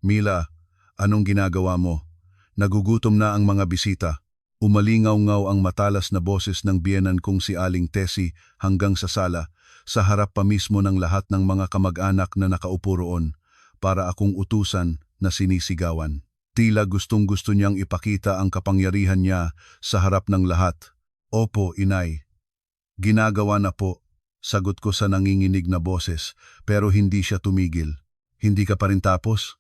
Mila, anong ginagawa mo? Nagugutom na ang mga bisita. Umalingaw-ngaw ang matalas na boses ng biyenan kong si Aling Tessie hanggang sa sala, sa harap pa mismo ng lahat ng mga kamag-anak na nakaupo roon, para akong utusan na sinisigawan. Tila gustong-gusto niyang ipakita ang kapangyarihan niya sa harap ng lahat. Opo, inay. Ginagawa na po, sagot ko sa nanginginig na boses, pero hindi siya tumigil. Hindi ka pa rin tapos?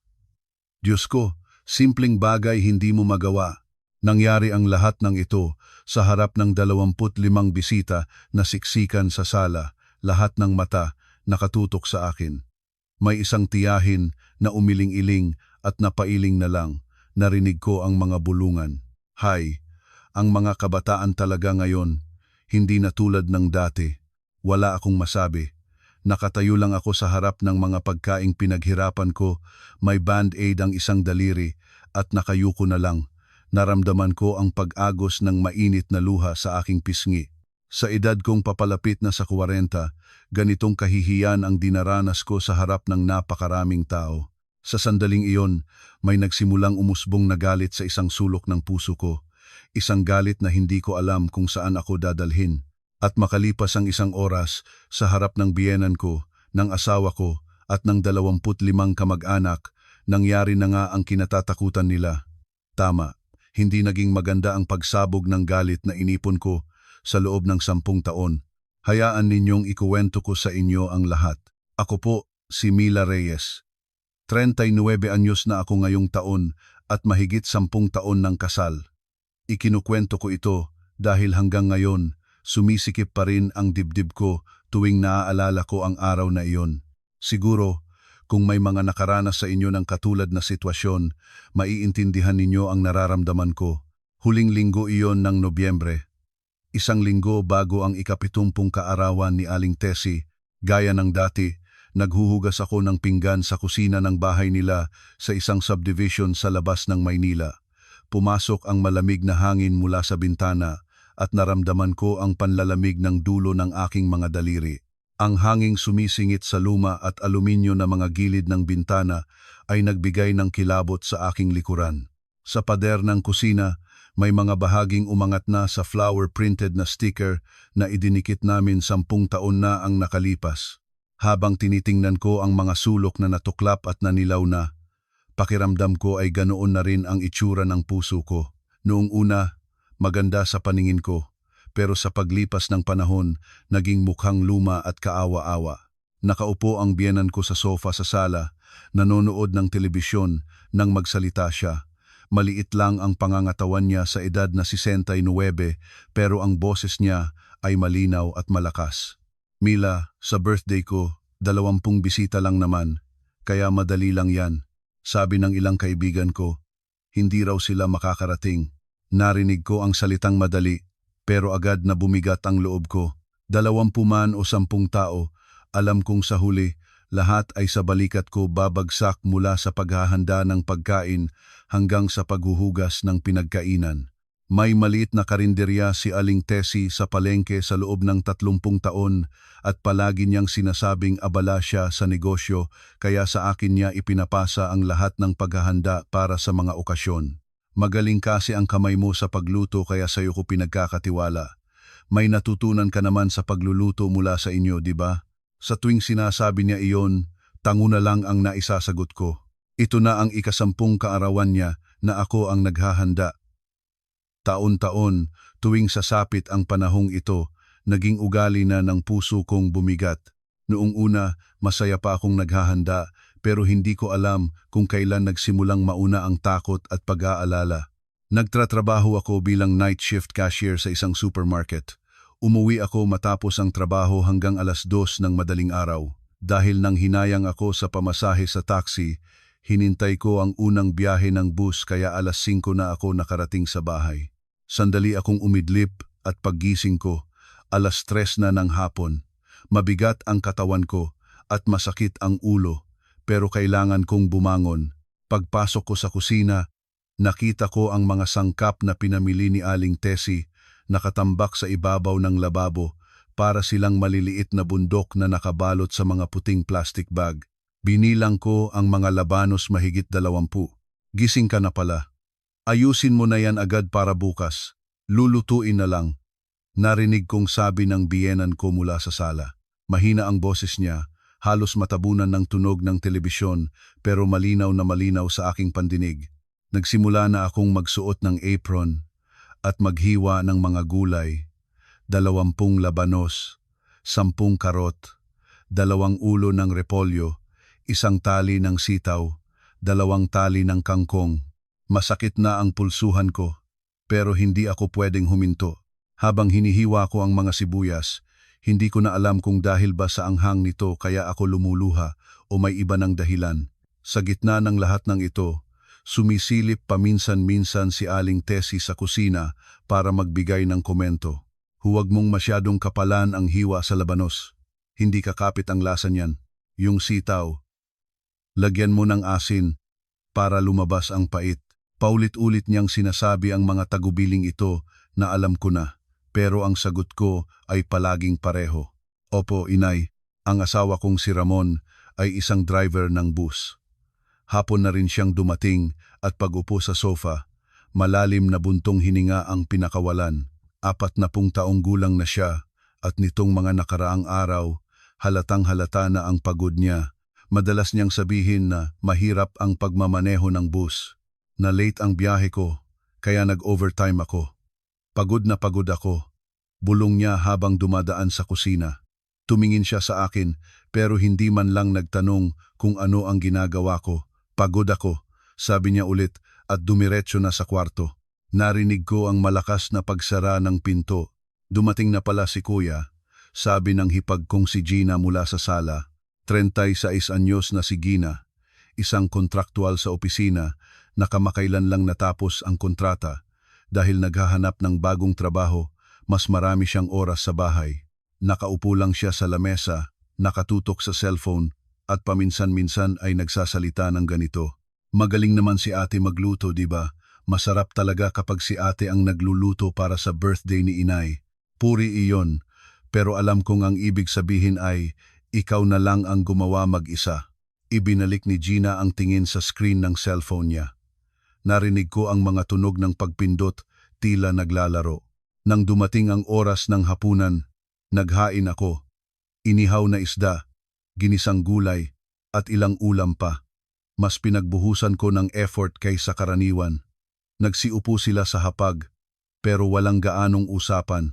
Diyos ko, simpleng bagay hindi mo magawa. Nangyari ang lahat ng ito sa harap ng 25 bisita na siksikan sa sala, lahat ng mata nakatutok sa akin. May isang tiyahin na umiling-iling at napailing na lang. Narinig ko ang mga bulungan. Hay, ang mga kabataan talaga ngayon, hindi na tulad ng dati. Wala akong masabi. Nakatayo lang ako sa harap ng mga pagkaing pinaghirapan ko, may band-aid ang isang daliri at nakayuko na lang. Naramdaman ko ang pag-agos ng mainit na luha sa aking pisngi. Sa edad kong papalapit na sa 40, ganitong kahihiyan ang dinaranas ko sa harap ng napakaraming tao. Sa sandaling iyon, may nagsimulang umusbong na galit sa isang sulok ng puso ko. Isang galit na hindi ko alam kung saan ako dadalhin. At makalipas ang isang oras, sa harap ng biyenan ko, ng asawa ko, at ng 25 kamag-anak, nangyari na nga ang kinatatakutan nila. Tama. Hindi naging maganda ang pagsabog ng galit na inipon ko sa loob ng 10 taon. Hayaan ninyong ikuwento ko sa inyo ang lahat. Ako po, si Mila Reyes. 39 anyos na ako ngayong taon at mahigit 10 taon ng kasal. Ikinukwento ko ito dahil hanggang ngayon, sumisikip pa rin ang dibdib ko tuwing naaalala ko ang araw na iyon. Siguro, kung may mga nakaranas sa inyo ng katulad na sitwasyon, maiintindihan ninyo ang nararamdaman ko. Huling linggo iyon ng Nobyembre. Isang linggo bago ang ika-70 kaarawan ni Aling Tessie, gaya ng dati, naghuhugas ako ng pinggan sa kusina ng bahay nila sa isang subdivision sa labas ng Maynila. Pumasok ang malamig na hangin mula sa bintana at naramdaman ko ang panlalamig ng dulo ng aking mga daliri. Ang hanging sumisingit sa luma at aluminyo na mga gilid ng bintana ay nagbigay ng kilabot sa aking likuran. Sa pader ng kusina, may mga bahaging umangat na sa flower-printed na sticker na idinikit namin 10 taon na ang nakalipas. Habang tinitingnan ko ang mga sulok na natuklap at nanilaw na, pakiramdam ko ay ganoon na rin ang itsura ng puso ko. Noong una, maganda sa paningin ko. Pero sa paglipas ng panahon, naging mukhang luma at kaawa-awa. Nakaupo ang biyenan ko sa sofa sa sala, nanonood ng telebisyon nang magsalita siya. Maliit lang ang pangangatawan niya sa edad na 69, pero ang boses niya ay malinaw at malakas. Mila, sa birthday ko, 20 bisita lang naman, kaya madali lang yan. Sabi ng ilang kaibigan ko, hindi raw sila makakarating. Narinig ko ang salitang madali, pero agad na bumigat ang loob ko. 20 man o 10 tao, alam kong sa huli, lahat ay sa balikat ko babagsak mula sa paghahanda ng pagkain hanggang sa paghuhugas ng pinagkainan. May maliit na karinderya si Aling Tessie sa palengke sa loob ng 30 taon at palagi niyang sinasabing abala siya sa negosyo kaya sa akin niya ipinapasa ang lahat ng paghahanda para sa mga okasyon. Magaling kasi ang kamay mo sa pagluto kaya sa'yo ko pinagkakatiwala. May natutunan ka naman sa pagluluto mula sa inyo, di ba? Sa tuwing sinasabi niya iyon, tango na lang ang naisasagot ko. Ito na ang ika-10 kaarawan niya na ako ang naghahanda. Taon-taon, tuwing sasapit ang panahong ito, naging ugali na ng puso kong bumigat. Noong una, masaya pa akong naghahanda, pero hindi ko alam kung kailan nagsimulang mauna ang takot at pag-aalala. Nagtratrabaho ako bilang night shift cashier sa isang supermarket. Umuwi ako matapos ang trabaho hanggang 2:00 ng madaling araw. Dahil nang hinayang ako sa pamasahe sa taxi, hinintay ko ang unang biyahe ng bus kaya 5:00 na ako nakarating sa bahay. Sandali akong umidlip at paggising ko, 3:00 na ng hapon. Mabigat ang katawan ko at masakit ang ulo. Pero kailangan kong bumangon. Pagpasok ko sa kusina, nakita ko ang mga sangkap na pinamili ni Aling Tessie, nakatambak sa ibabaw ng lababo para silang maliliit na bundok na nakabalot sa mga puting plastic bag. Binilang ko ang mga labanos mahigit 20. Gising ka na pala. Ayusin mo na yan agad para bukas. Lulutuin na lang. Narinig kong sabi ng biyenan ko mula sa sala. Mahina ang boses niya, halos matabunan ng tunog ng telebisyon pero malinaw na malinaw sa aking pandinig. Nagsimula na akong magsuot ng apron at maghiwa ng mga gulay. 20 labanos, 10 karot, 2 ulo ng repolyo, 1 tali ng sitaw, 2 tali ng kangkong. Masakit na ang pulsuhan ko, pero hindi ako pwedeng huminto. Habang hinihiwa ko ang mga sibuyas, hindi ko na alam kung dahil ba sa anghang nito kaya ako lumuluha o may iba ng dahilan. Sa gitna ng lahat ng ito, sumisilip paminsan-minsan si Aling Tessie sa kusina para magbigay ng komento. Huwag mong masyadong kapalan ang hiwa sa labanos. Hindi kakapit ang lasa niyan. Yung sitaw. Lagyan mo ng asin para lumabas ang pait. Paulit-ulit niyang sinasabi ang mga tagubiling ito na alam ko na, pero ang sagot ko ay palaging pareho. Opo, inay, ang asawa kong si Ramon ay isang driver ng bus. Hapon na rin siyang dumating at pag-upo sa sofa, malalim na buntong hininga ang pinakawalan. 40 taong gulang na siya at nitong mga nakaraang araw, halatang-halata na ang pagod niya. Madalas niyang sabihin na mahirap ang pagmamaneho ng bus. Na late ang biyahe ko, kaya nag-overtime ako. Pagod na pagod ako. Bulong niya habang dumadaan sa kusina. Tumingin siya sa akin pero hindi man lang nagtanong kung ano ang ginagawa ko. Pagod ako, sabi niya ulit at dumiretso na sa kwarto. Narinig ko ang malakas na pagsara ng pinto. Dumating na pala si Kuya, sabi ng hipag kong si Gina mula sa sala. 36 anyos na si Gina, isang kontraktual sa opisina na kamakailan lang natapos ang kontrata. Dahil naghahanap ng bagong trabaho, mas marami siyang oras sa bahay. Nakaupo lang siya sa lamesa, nakatutok sa cellphone, at paminsan-minsan ay nagsasalita ng ganito. Magaling naman si ate magluto, di ba? Masarap talaga kapag si ate ang nagluluto para sa birthday ni inay. Puri iyon, pero alam kong ang ibig sabihin ay, ikaw na lang ang gumawa mag-isa. Ibinalik ni Gina ang tingin sa screen ng cellphone niya. Narinig ko ang mga tunog ng pagpindot, tila naglalaro. Nang dumating ang oras ng hapunan, naghain ako. Inihaw na isda, ginisang gulay, at ilang ulam pa. Mas pinagbuhusan ko ng effort kaysa karaniwan. Nagsiupo sila sa hapag, pero walang gaanong usapan.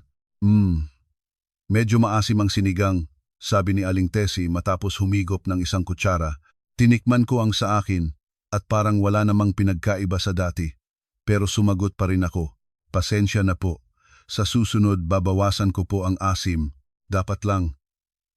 Medyo maasim ang sinigang, sabi ni Aling Tessie matapos humigop ng isang kutsara. Tinikman ko ang sa akin, at parang wala namang pinagkaiba sa dati. Pero sumagot pa rin ako, pasensya na po. Sa susunod babawasan ko po ang asim. Dapat lang.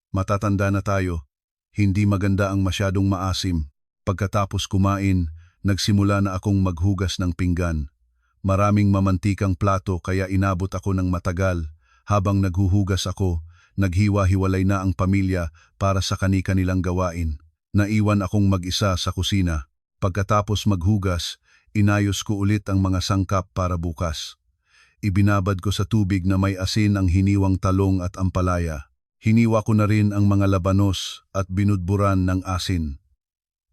Matatanda na tayo. Hindi maganda ang masyadong maasim. Pagkatapos kumain, nagsimula na akong maghugas ng pinggan. Maraming mamantikang plato kaya inabot ako ng matagal. Habang naghuhugas ako, naghiwa-hiwalay na ang pamilya para sa kani-kanilang gawain. Naiwan akong mag-isa sa kusina. Pagkatapos maghugas, inayos ko ulit ang mga sangkap para bukas. Ibinabad ko sa tubig na may asin ang hiniwang talong at ampalaya. Hiniwa ko na rin ang mga labanos at binudburan ng asin.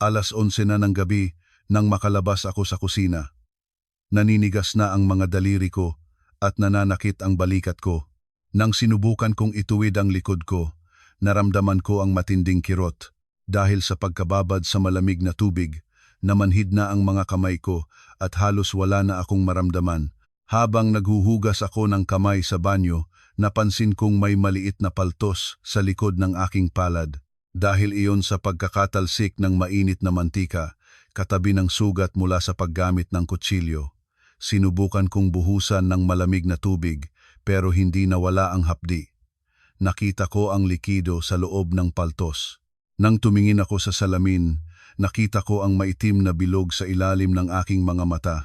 11:00 na ng gabi nang makalabas ako sa kusina. Naninigas na ang mga daliri ko at nananakit ang balikat ko. Nang sinubukan kong ituwid ang likod ko, naramdaman ko ang matinding kirot. Dahil sa pagkababad sa malamig na tubig, namanhid na ang mga kamay ko at halos wala na akong maramdaman. Habang naghuhugas ako ng kamay sa banyo, napansin kong may maliit na paltos sa likod ng aking palad. Dahil iyon sa pagkakatalsik ng mainit na mantika, katabi ng sugat mula sa paggamit ng kutsilyo. Sinubukan kong buhusan ng malamig na tubig pero hindi nawala ang hapdi. Nakita ko ang likido sa loob ng paltos. Nang tumingin ako sa salamin, nakita ko ang maitim na bilog sa ilalim ng aking mga mata.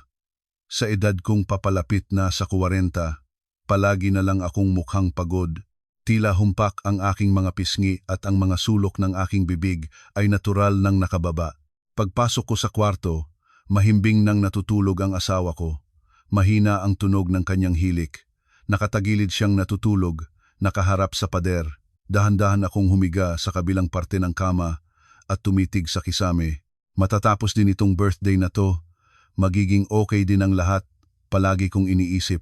Sa edad kong papalapit na sa 40, palagi na lang akong mukhang pagod. Tila humpak ang aking mga pisngi at ang mga sulok ng aking bibig ay natural nang nakababa. Pagpasok ko sa kwarto, mahimbing nang natutulog ang asawa ko. Mahina ang tunog ng kanyang hilik. Nakatagilid siyang natutulog, nakaharap sa pader. Dahan-dahan akong humiga sa kabilang parte ng kama at tumitig sa kisame. Matatapos din itong birthday na to, magiging okay din ang lahat, palagi kong iniisip.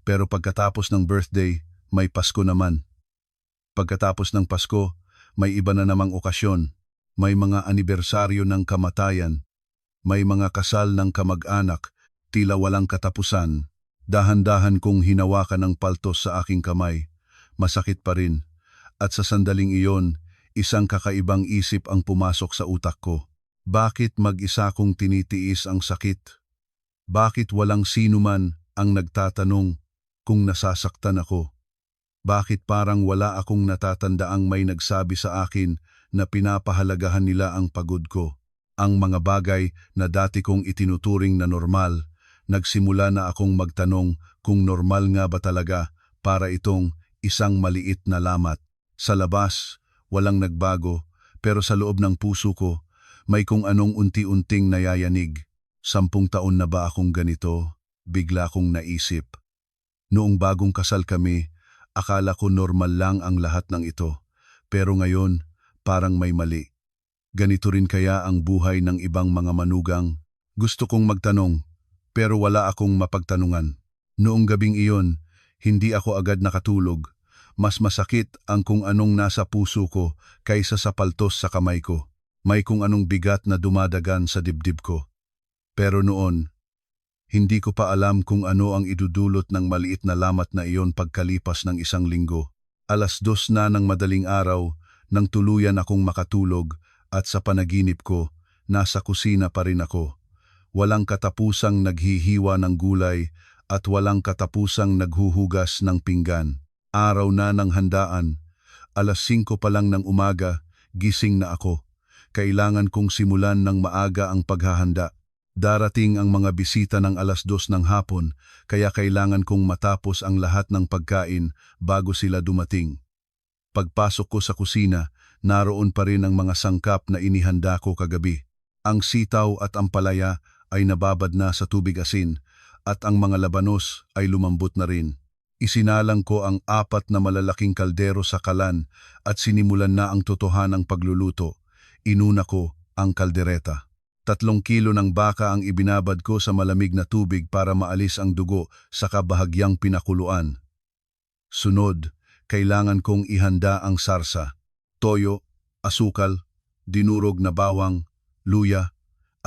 Pero pagkatapos ng birthday, may Pasko naman. Pagkatapos ng Pasko, may iba na namang okasyon. May mga anibersaryo ng kamatayan. May mga kasal ng kamag-anak, tila walang katapusan. Dahan-dahan kong hinawakan ng paltos sa aking kamay. Masakit pa rin. At sa sandaling iyon, isang kakaibang isip ang pumasok sa utak ko. Bakit mag-isa kong tinitiis ang sakit? Bakit walang sino man ang nagtatanong kung nasasaktan ako? Bakit parang wala akong natatandaang may nagsabi sa akin na pinapahalagahan nila ang pagod ko? Ang mga bagay na dati kong itinuturing na normal, nagsimula na akong magtanong kung normal nga ba talaga para itong isang maliit na lamat. Sa labas, walang nagbago, pero sa loob ng puso ko, may kung anong unti-unting nayayanig. 10 taon na ba akong ganito? Bigla kong naisip. Noong bagong kasal kami, akala ko normal lang ang lahat ng ito. Pero ngayon, parang may mali. Ganito rin kaya ang buhay ng ibang mga manugang? Gusto kong magtanong, pero wala akong mapagtanungan. Noong gabing iyon, hindi ako agad nakatulog. Mas masakit ang kung anong nasa puso ko kaysa sa paltos sa kamay ko. May kung anong bigat na dumadagan sa dibdib ko. Pero noon, hindi ko pa alam kung ano ang idudulot ng maliit na lamat na iyon pagkalipas ng 1 linggo. 2:00 na ng madaling araw nang tuluyan akong makatulog at sa panaginip ko, nasa kusina pa rin ako. Walang katapusang naghihiwa ng gulay at walang katapusang naghuhugas ng pinggan. Araw na ng handaan, 5:00 pa lang ng umaga, gising na ako. Kailangan kong simulan ng maaga ang paghahanda. Darating ang mga bisita ng 2:00 ng hapon, kaya kailangan kong matapos ang lahat ng pagkain bago sila dumating. Pagpasok ko sa kusina, naroon pa rin ang mga sangkap na inihanda ko kagabi. Ang sitaw at ampalaya ay nababad na sa tubig asin at ang mga labanos ay lumambot na rin. Isinalang ko ang 4 na malalaking kaldero sa kalan at sinimulan na ang totohanang pagluluto. Inuna ko ang kaldereta. 3 kilo ng baka ang ibinabad ko sa malamig na tubig para maalis ang dugo sa kabahagyang pinakuluan. Sunod, kailangan kong ihanda ang sarsa, toyo, asukal, dinurog na bawang, luya,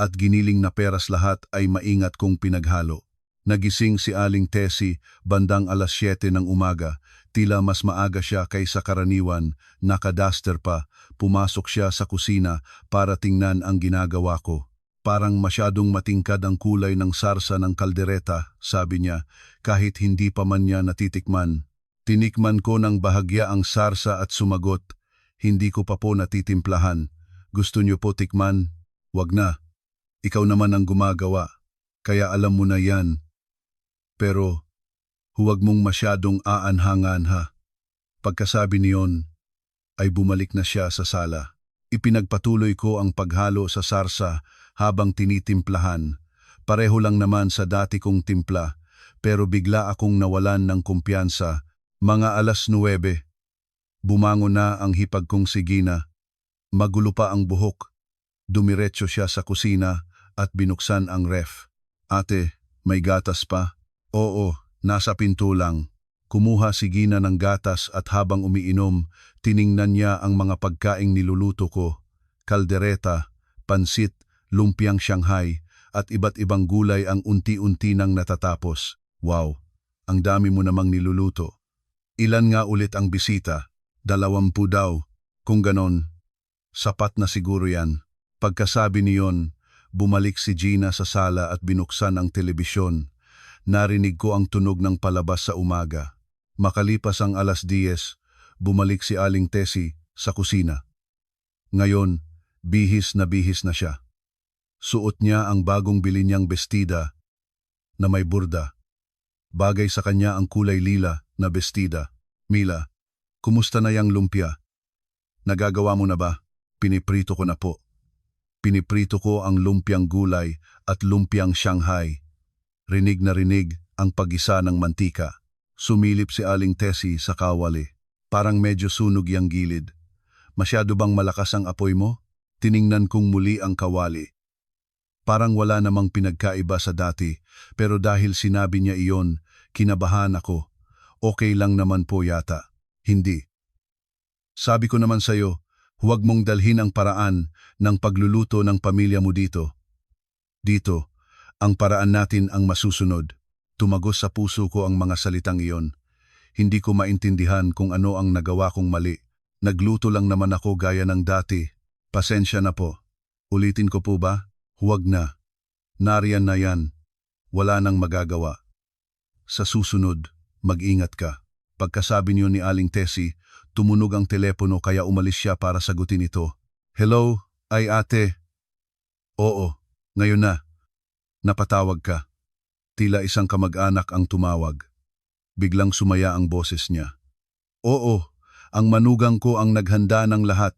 at giniling na peras lahat ay maingat kong pinaghalo. Nagising si Aling Tessie bandang 7:00 ng umaga. Tila mas maaga siya kaysa karaniwan, naka-duster pa, pumasok siya sa kusina para tingnan ang ginagawa ko. Parang masyadong matingkad ang kulay ng sarsa ng kaldereta, sabi niya, kahit hindi pa man niya natitikman. Tinikman ko ng bahagya ang sarsa at sumagot, hindi ko pa po natitimplahan. Gusto niyo po tikman? Wag na. Ikaw naman ang gumagawa, kaya alam mo na yan. Pero, huwag mong masyadong aanhangan ha. Pagkasabi niyon, ay bumalik na siya sa sala. Ipinagpatuloy ko ang paghalo sa sarsa habang tinitimplahan. Pareho lang naman sa dati kong timpla, pero bigla akong nawalan ng kumpiyansa. Mga 9:00, bumangon na ang hipag kong si Gina. Magulo pa ang buhok. Dumiretso siya sa kusina at binuksan ang ref. Ate, may gatas pa? Oo, nasa pinto lang. Kumuha si Gina ng gatas at habang umiinom, tiningnan niya ang mga pagkaing niluluto ko. Kaldereta, pansit, lumpiang Shanghai, at iba't ibang gulay ang unti-unti nang natatapos. Wow, ang dami mo namang niluluto. Ilan nga ulit ang bisita? 20 daw. Kung ganon, sapat na siguro yan. Pagkasabi niyon, bumalik si Gina sa sala at binuksan ang telebisyon. Narinig ko ang tunog ng palabas sa umaga. Makalipas ang 10:00, bumalik si Aling Tessie sa kusina. Ngayon, bihis na siya. Suot niya ang bagong bili niyang bestida na may burda. Bagay sa kanya ang kulay lila na bestida. Mila, kumusta na yang lumpia? Nagagawa mo na ba? Piniprito ko na po. Piniprito ko ang lumpiang gulay at lumpiang Shanghai. Rinig na rinig ang pag-isa ng mantika. Sumilip si Aling Tessie sa kawali. Parang medyo sunog yang gilid. Masyado bang malakas ang apoy mo? Tiningnan kong muli ang kawali. Parang wala namang pinagkaiba sa dati, pero dahil sinabi niya iyon, kinabahan ako. Okay lang naman po yata. Hindi. Sabi ko naman sa'yo, huwag mong dalhin ang paraan ng pagluluto ng pamilya mo dito. Dito, ang paraan natin ang masusunod. Tumagos sa puso ko ang mga salitang iyon. Hindi ko maintindihan kung ano ang nagawa kong mali. Nagluto lang naman ako gaya ng dati. Pasensya na po. Ulitin ko po ba? Huwag na. Nariyan na yan. Wala nang magagawa. Sa susunod, mag-ingat ka. Pagkasabi niyo ni Aling Tessie, tumunog ang telepono kaya umalis siya para sagutin ito. Hello, ay ate. Oo, ngayon na. Napatawag ka. Tila isang kamag-anak ang tumawag. Biglang sumaya ang boses niya. Oo, ang manugang ko ang naghanda ng lahat.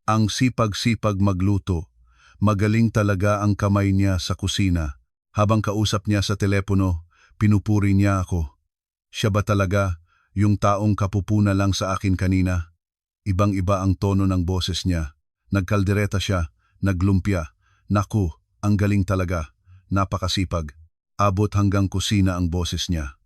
Ang sipag-sipag magluto. Magaling talaga ang kamay niya sa kusina. Habang kausap niya sa telepono, pinupuri niya ako. Siya ba talaga yung taong kapupuna lang sa akin kanina? Ibang-iba ang tono ng boses niya. Nagkaldereta siya, naglumpia. Naku, ang galing talaga. Napakasipag. Abot hanggang kusina ang boses niya.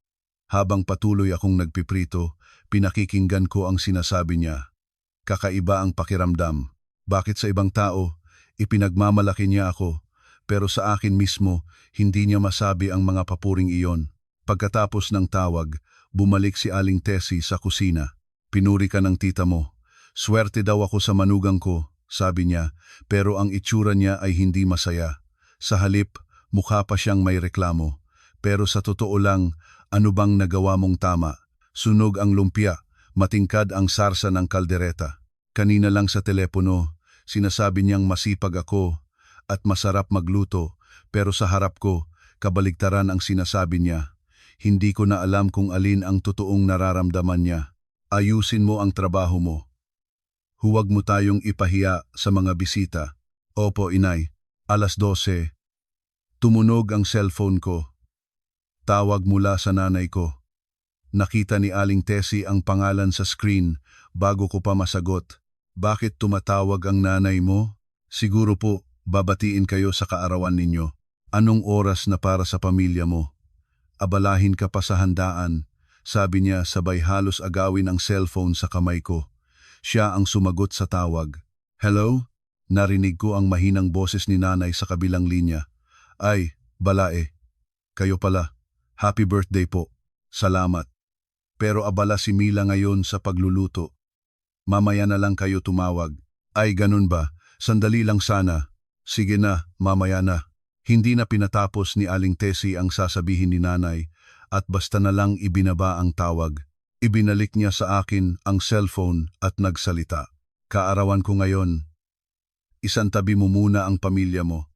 Habang patuloy akong nagpiprito, pinakikinggan ko ang sinasabi niya. Kakaiba ang pakiramdam. Bakit sa ibang tao, ipinagmamalaki niya ako, pero sa akin mismo, hindi niya masabi ang mga papuring iyon. Pagkatapos ng tawag, bumalik si Aling Tessie sa kusina. Pinuri ka ng tita mo. Swerte daw ako sa manugang ko, sabi niya, pero ang itsura niya ay hindi masaya. Sa halip, mukha pa siyang may reklamo. Pero sa totoo lang, ano bang nagawa mong tama? Sunog ang lumpia, matingkad ang sarsa ng kaldereta. Kanina lang sa telepono, sinasabi niyang masipag ako at masarap magluto, pero sa harap ko, kabaligtaran ang sinasabi niya. Hindi ko na alam kung alin ang totoong nararamdaman niya. Ayusin mo ang trabaho mo. Huwag mo tayong ipahiya sa mga bisita. Opo, inay. 12:00. Tumunog ang cellphone ko. Tawag mula sa nanay ko. Nakita ni Aling Tessie ang pangalan sa screen bago ko pa masagot. Bakit tumatawag ang nanay mo? Siguro po, babatiin kayo sa kaarawan ninyo. Anong oras na para sa pamilya mo? Abalahin ka pa sa handaan, sabi niya sabay halos agawin ang cellphone sa kamay ko. Siya ang sumagot sa tawag. Hello? Narinig ko ang mahinang boses ni nanay sa kabilang linya. Ay, balae. Kayo pala. Happy birthday po. Salamat. Pero abala si Mila ngayon sa pagluluto. Mamaya na lang kayo tumawag. Ay, ganun ba? Sandali lang sana. Sige na, mamaya na. Hindi na pinatapos ni Aling Tessie ang sasabihin ni nanay at basta na lang ibinaba ang tawag. Ibinalik niya sa akin ang cellphone at nagsalita. Kaarawan ko ngayon. Isantabi mo muna ang pamilya mo.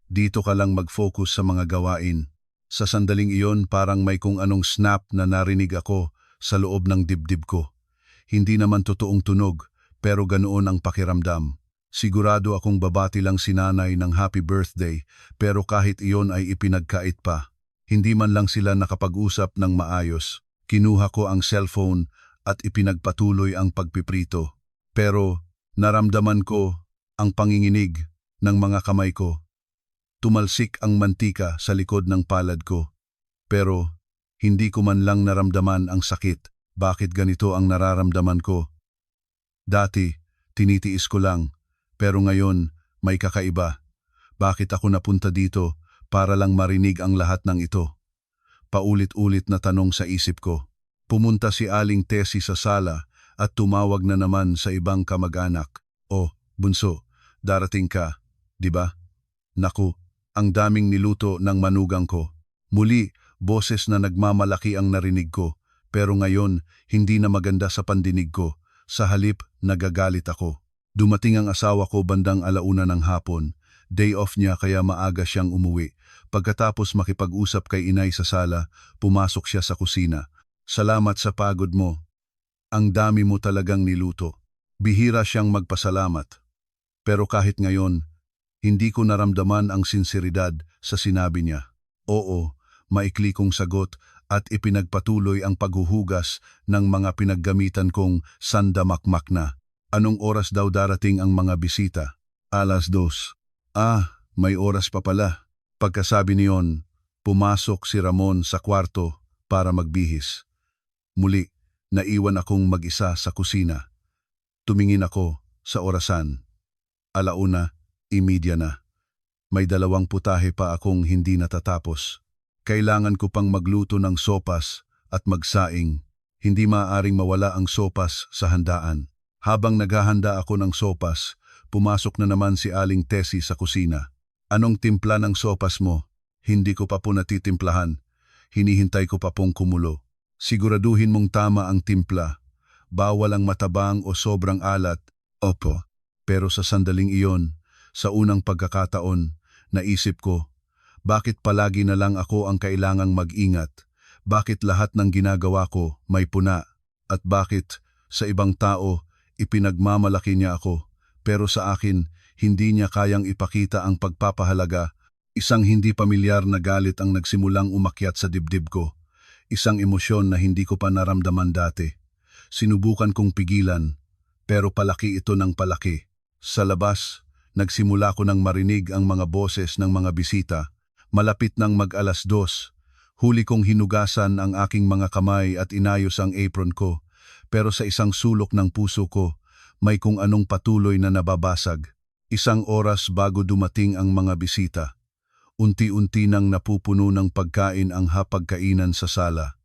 Dito ka lang mag-focus sa mga gawain. Sa sandaling iyon parang may kung anong snap na narinig ako sa loob ng dibdib ko. Hindi naman totoong tunog, pero ganoon ang pakiramdam. Sigurado akong babati lang si nanay ng happy birthday, pero kahit iyon ay ipinagkait pa. Hindi man lang sila nakapag-usap ng maayos. Kinuha ko ang cellphone at ipinagpatuloy ang pagpiprito. Pero naramdaman ko ang panginginig ng mga kamay ko. Tumalsik ang mantika sa likod ng palad ko. Pero hindi ko man lang naramdaman ang sakit. Bakit ganito ang nararamdaman ko? Dati, tinitiis ko lang. Pero ngayon, may kakaiba. Bakit ako napunta dito para lang marinig ang lahat ng ito? Paulit-ulit na tanong sa isip ko. Pumunta si Aling Tessie sa sala at tumawag na naman sa ibang kamag-anak. Oh, bunso, darating ka, di ba? Naku, ang daming niluto ng manugang ko. Muli, boses na nagmamalaki ang narinig ko, pero ngayon, hindi na maganda sa pandinig ko. Sa halip, nagagalit ako. Dumating ang asawa ko bandang 1:00 ng hapon. Day off niya kaya maaga siyang umuwi. Pagkatapos makipag-usap kay inay sa sala, pumasok siya sa kusina. Salamat sa pagod mo. Ang dami mo talagang niluto. Bihira siyang magpasalamat. Pero kahit ngayon, hindi ko naramdaman ang sinseridad sa sinabi niya. Oo, maikli kong sagot at ipinagpatuloy ang paghuhugas ng mga pinaggamitan kong sandamakmak na. Anong oras daw darating ang mga bisita? 2:00. May oras pa pala. Pagkasabi niyon, pumasok si Ramon sa kwarto para magbihis. Muli, naiwan akong mag-isa sa kusina. Tumingin ako sa orasan. 1:30 na. May 2 putahe pa akong hindi natatapos. Kailangan ko pang magluto ng sopas at magsaing. Hindi maaaring mawala ang sopas sa handaan. Habang naghahanda ako ng sopas, pumasok na naman si Aling Tessie sa kusina. Anong timpla ng sopas mo? Hindi ko pa po natitimplahan. Hinihintay ko pa pong kumulo. Siguraduhin mong tama ang timpla. Bawal ang matabang o sobrang alat. Opo. Pero sa sandaling iyon, sa unang pagkakataon, naisip ko, bakit palagi na lang ako ang kailangang mag-ingat? Bakit lahat ng ginagawa ko may puna? At bakit sa ibang tao ipinagmamalaki niya ako, pero sa akin hindi niya kayang ipakita ang pagpapahalaga? Isang hindi pamilyar na galit ang nagsimulang umakyat sa dibdib ko. Isang emosyon na hindi ko pa naramdaman dati. Sinubukan kong pigilan, pero palaki ito ng palaki. Sa labas, nagsimula ko nang marinig ang mga boses ng mga bisita. Malapit nang mag-2:00, huli kong hinugasan ang aking mga kamay at inayos ang apron ko. Pero sa isang sulok ng puso ko, may kung anong patuloy na nababasag. 1 oras bago dumating ang mga bisita. Unti-unti nang napupuno ng pagkain ang hapagkainan sa sala.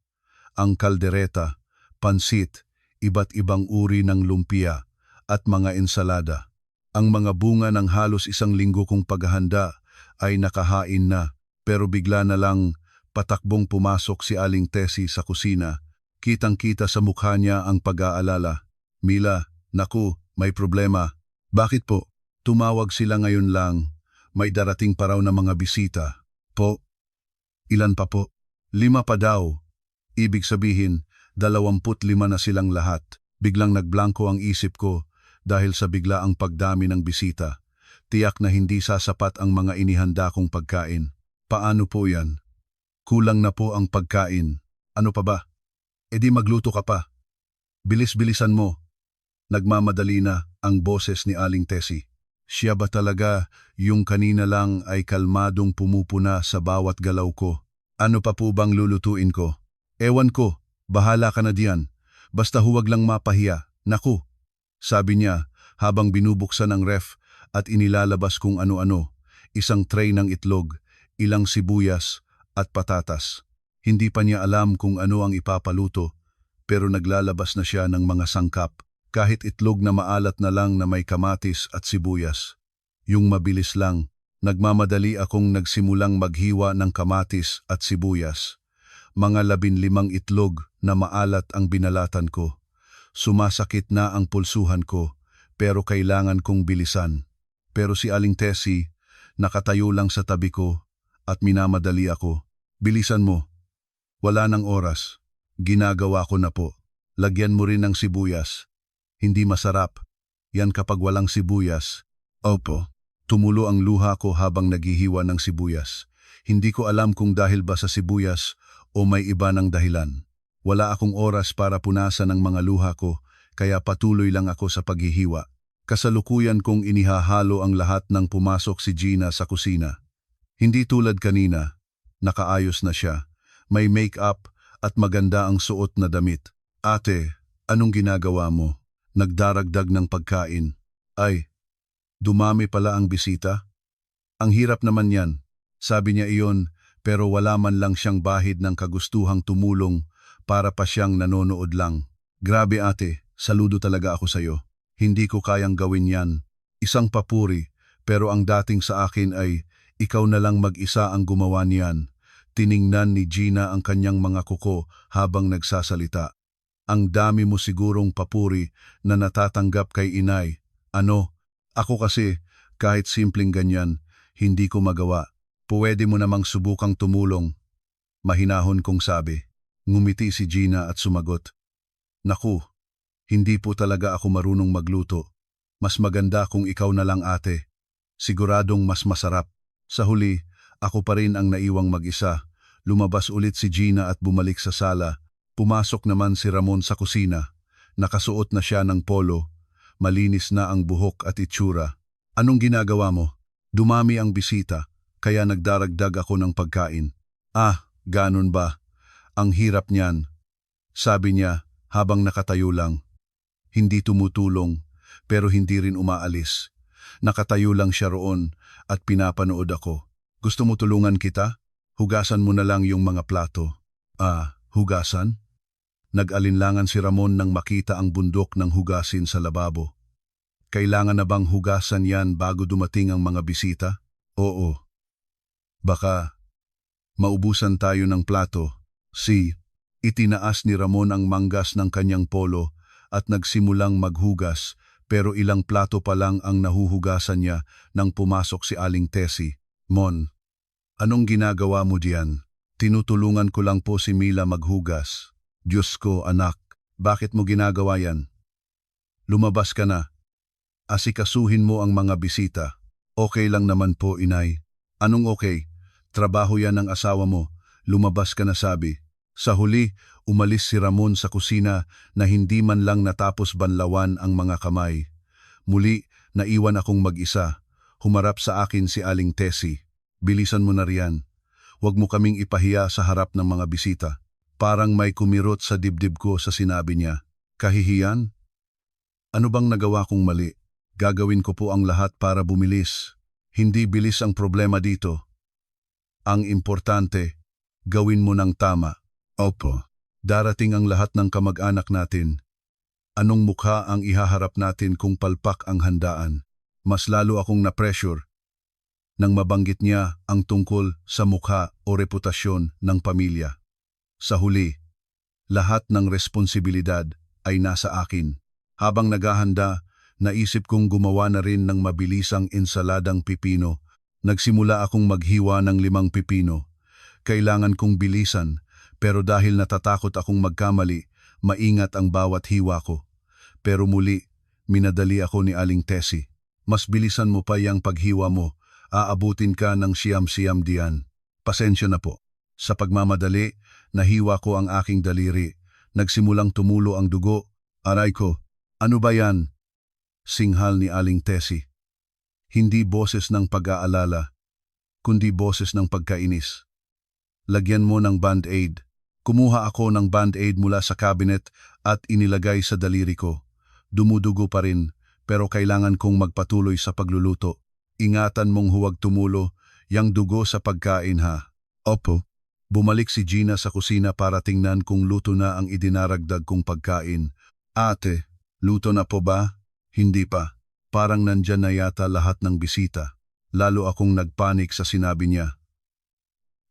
Ang kaldereta, pansit, iba't ibang uri ng lumpia, at mga ensalada. Ang mga bunga ng halos 1 linggo kong paghahanda ay nakahain na, pero bigla na lang patakbong pumasok si Aling Tessie sa kusina. Kitang-kita sa mukha niya ang pag-aalala. Mila, naku, may problema. Bakit po? Tumawag sila ngayon lang. May darating pa raw na mga bisita. Po? Ilan pa po? 5 pa daw. Ibig sabihin, 25 na silang lahat. Biglang nagblanko ang isip ko dahil sa biglaang pagdami ng bisita. Tiyak na hindi sasapat ang mga inihanda kong pagkain. Paano po yan? Kulang na po ang pagkain. Ano pa ba? E di magluto ka pa. Bilis-bilisan mo. Nagmamadali na ang boses ni Aling Tessie. Siya ba talaga yung kanina lang ay kalmadong pumupuna sa bawat galaw ko? Ano pa po bang lulutuin ko? Ewan ko, bahala ka na diyan. Basta huwag lang mapahiya. Naku, sabi niya habang binubuksan ang ref at inilalabas kung ano-ano. 1 tray ng itlog, ilang sibuyas at patatas. Hindi pa niya alam kung ano ang ipapaluto, pero naglalabas na siya ng mga sangkap. Kahit itlog na maalat na lang na may kamatis at sibuyas. Yung mabilis lang, nagmamadali akong nagsimulang maghiwa ng kamatis at sibuyas. Mga 15 itlog na maalat ang binalatan ko. Sumasakit na ang pulsuhan ko, pero kailangan kong bilisan. Pero si Aling Tessie, nakatayo lang sa tabi ko at minamadali ako. Bilisan mo. Wala nang oras. Ginagawa ko na po. Lagyan mo rin ng sibuyas. Hindi masarap. Yan kapag walang sibuyas. Opo. Tumulo ang luha ko habang naghihiwa ng sibuyas. Hindi ko alam kung dahil ba sa sibuyas o may iba ng dahilan. Wala akong oras para punasan ang mga luha ko, kaya patuloy lang ako sa paghihiwa. Kasalukuyan kong inihahalo ang lahat nang pumasok si Gina sa kusina. Hindi tulad kanina. Nakaayos na siya. May make-up at maganda ang suot na damit. Ate, anong ginagawa mo? Nagdaragdag ng pagkain. Ay, dumami pala ang bisita? Ang hirap naman yan. Sabi niya iyon, pero wala man lang siyang bahid ng kagustuhang tumulong para pa siyang nanonood lang. Grabe ate, saludo talaga ako sa'yo. Hindi ko kayang gawin yan. Isang papuri, pero ang dating sa akin ay ikaw na lang mag-isa ang gumawa niyan. Tiningnan ni Gina ang kanyang mga kuko habang nagsasalita. Ang dami mo sigurong papuri na natatanggap kay inay. Ano? Ako kasi, kahit simpleng ganyan, hindi ko magawa. Pwede mo namang subukang tumulong. Mahinahon kong sabi. Ngumiti si Gina at sumagot. Naku, hindi po talaga ako marunong magluto. Mas maganda kung ikaw na lang ate. Siguradong mas masarap. Sa huli, ako pa rin ang naiwang mag-isa. Lumabas ulit si Gina at bumalik sa sala. Pumasok naman si Ramon sa kusina. Nakasuot na siya ng polo. Malinis na ang buhok at itsura. Anong ginagawa mo? Dumami ang bisita, kaya nagdaragdag ako ng pagkain. Ah, ganun ba? Ang hirap niyan. Sabi niya habang nakatayo lang. Hindi tumutulong, pero hindi rin umaalis. Nakatayo lang siya roon at pinapanood ako. Gusto mo tulungan kita? Hugasan mo na lang yung mga plato. Ah, hugasan? Nag-alinlangan si Ramon nang makita ang bundok ng hugasin sa lababo. Kailangan na bang hugasan yan bago dumating ang mga bisita? Oo. Baka maubusan tayo ng plato. Itinaas ni Ramon ang manggas ng kanyang polo at nagsimulang maghugas, pero ilang plato pa lang ang nahuhugasan niya nang pumasok si Aling Tessie. Mon, anong ginagawa mo diyan? Tinutulungan ko lang po si Mila maghugas. Diyos ko, anak, bakit mo ginagawa yan? Lumabas ka na. Asikasuhin mo ang mga bisita. Okay lang naman po, inay. Anong okay? Trabaho yan ng asawa mo. Lumabas ka na, sabi. Sa huli, umalis si Ramon sa kusina na hindi man lang natapos banlawan ang mga kamay. Muli, naiwan akong mag-isa. Humarap sa akin si Aling Tessie. Bilisan mo na riyan. Huwag mo kaming ipahiya sa harap ng mga bisita. Parang may kumirot sa dibdib ko sa sinabi niya. Kahihiyan? Ano bang nagawa kong mali? Gagawin ko po ang lahat para bumilis. Hindi bilis ang problema dito. Ang importante, gawin mo ng tama. Opo, darating ang lahat ng kamag-anak natin. Anong mukha ang ihaharap natin kung palpak ang handaan? Mas lalo akong na-pressure nang mabanggit niya ang tungkol sa mukha o reputasyon ng pamilya. Sa huli, lahat ng responsibilidad ay nasa akin. Habang naghahanda, naisip kong gumawa na rin ng mabilisang ensaladang pipino. Nagsimula akong maghiwa ng 5 pipino. Kailangan kong bilisan, pero dahil natatakot akong magkamali, maingat ang bawat hiwa ko. Pero muli, minadali ako ni Aling Tessie. Mas bilisan mo pa yang paghiwa mo, aabutin ka ng siyam-siyam diyan. Pasensya na po. Sa pagmamadali, nahiwa ko ang aking daliri. Nagsimulang tumulo ang dugo. Aray ko, ano ba yan? Singhal ni Aling Tessie. Hindi boses ng pag-aalala, kundi boses ng pagkainis. Lagyan mo ng band-aid. Kumuha ako ng band-aid mula sa cabinet at inilagay sa daliri ko. Dumudugo pa rin, pero kailangan kong magpatuloy sa pagluluto. Ingatan mong huwag tumulo, yang dugo sa pagkain ha. Opo. Bumalik si Gina sa kusina para tingnan kung luto na ang idinaragdag kong pagkain. Ate, luto na po ba? Hindi pa. Parang nandyan na yata lahat ng bisita. Lalo akong nagpanik sa sinabi niya.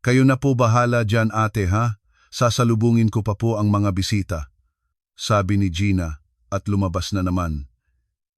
Kayo na po bahala dyan ate ha? Sasalubungin ko pa po ang mga bisita. Sabi ni Gina at lumabas na naman.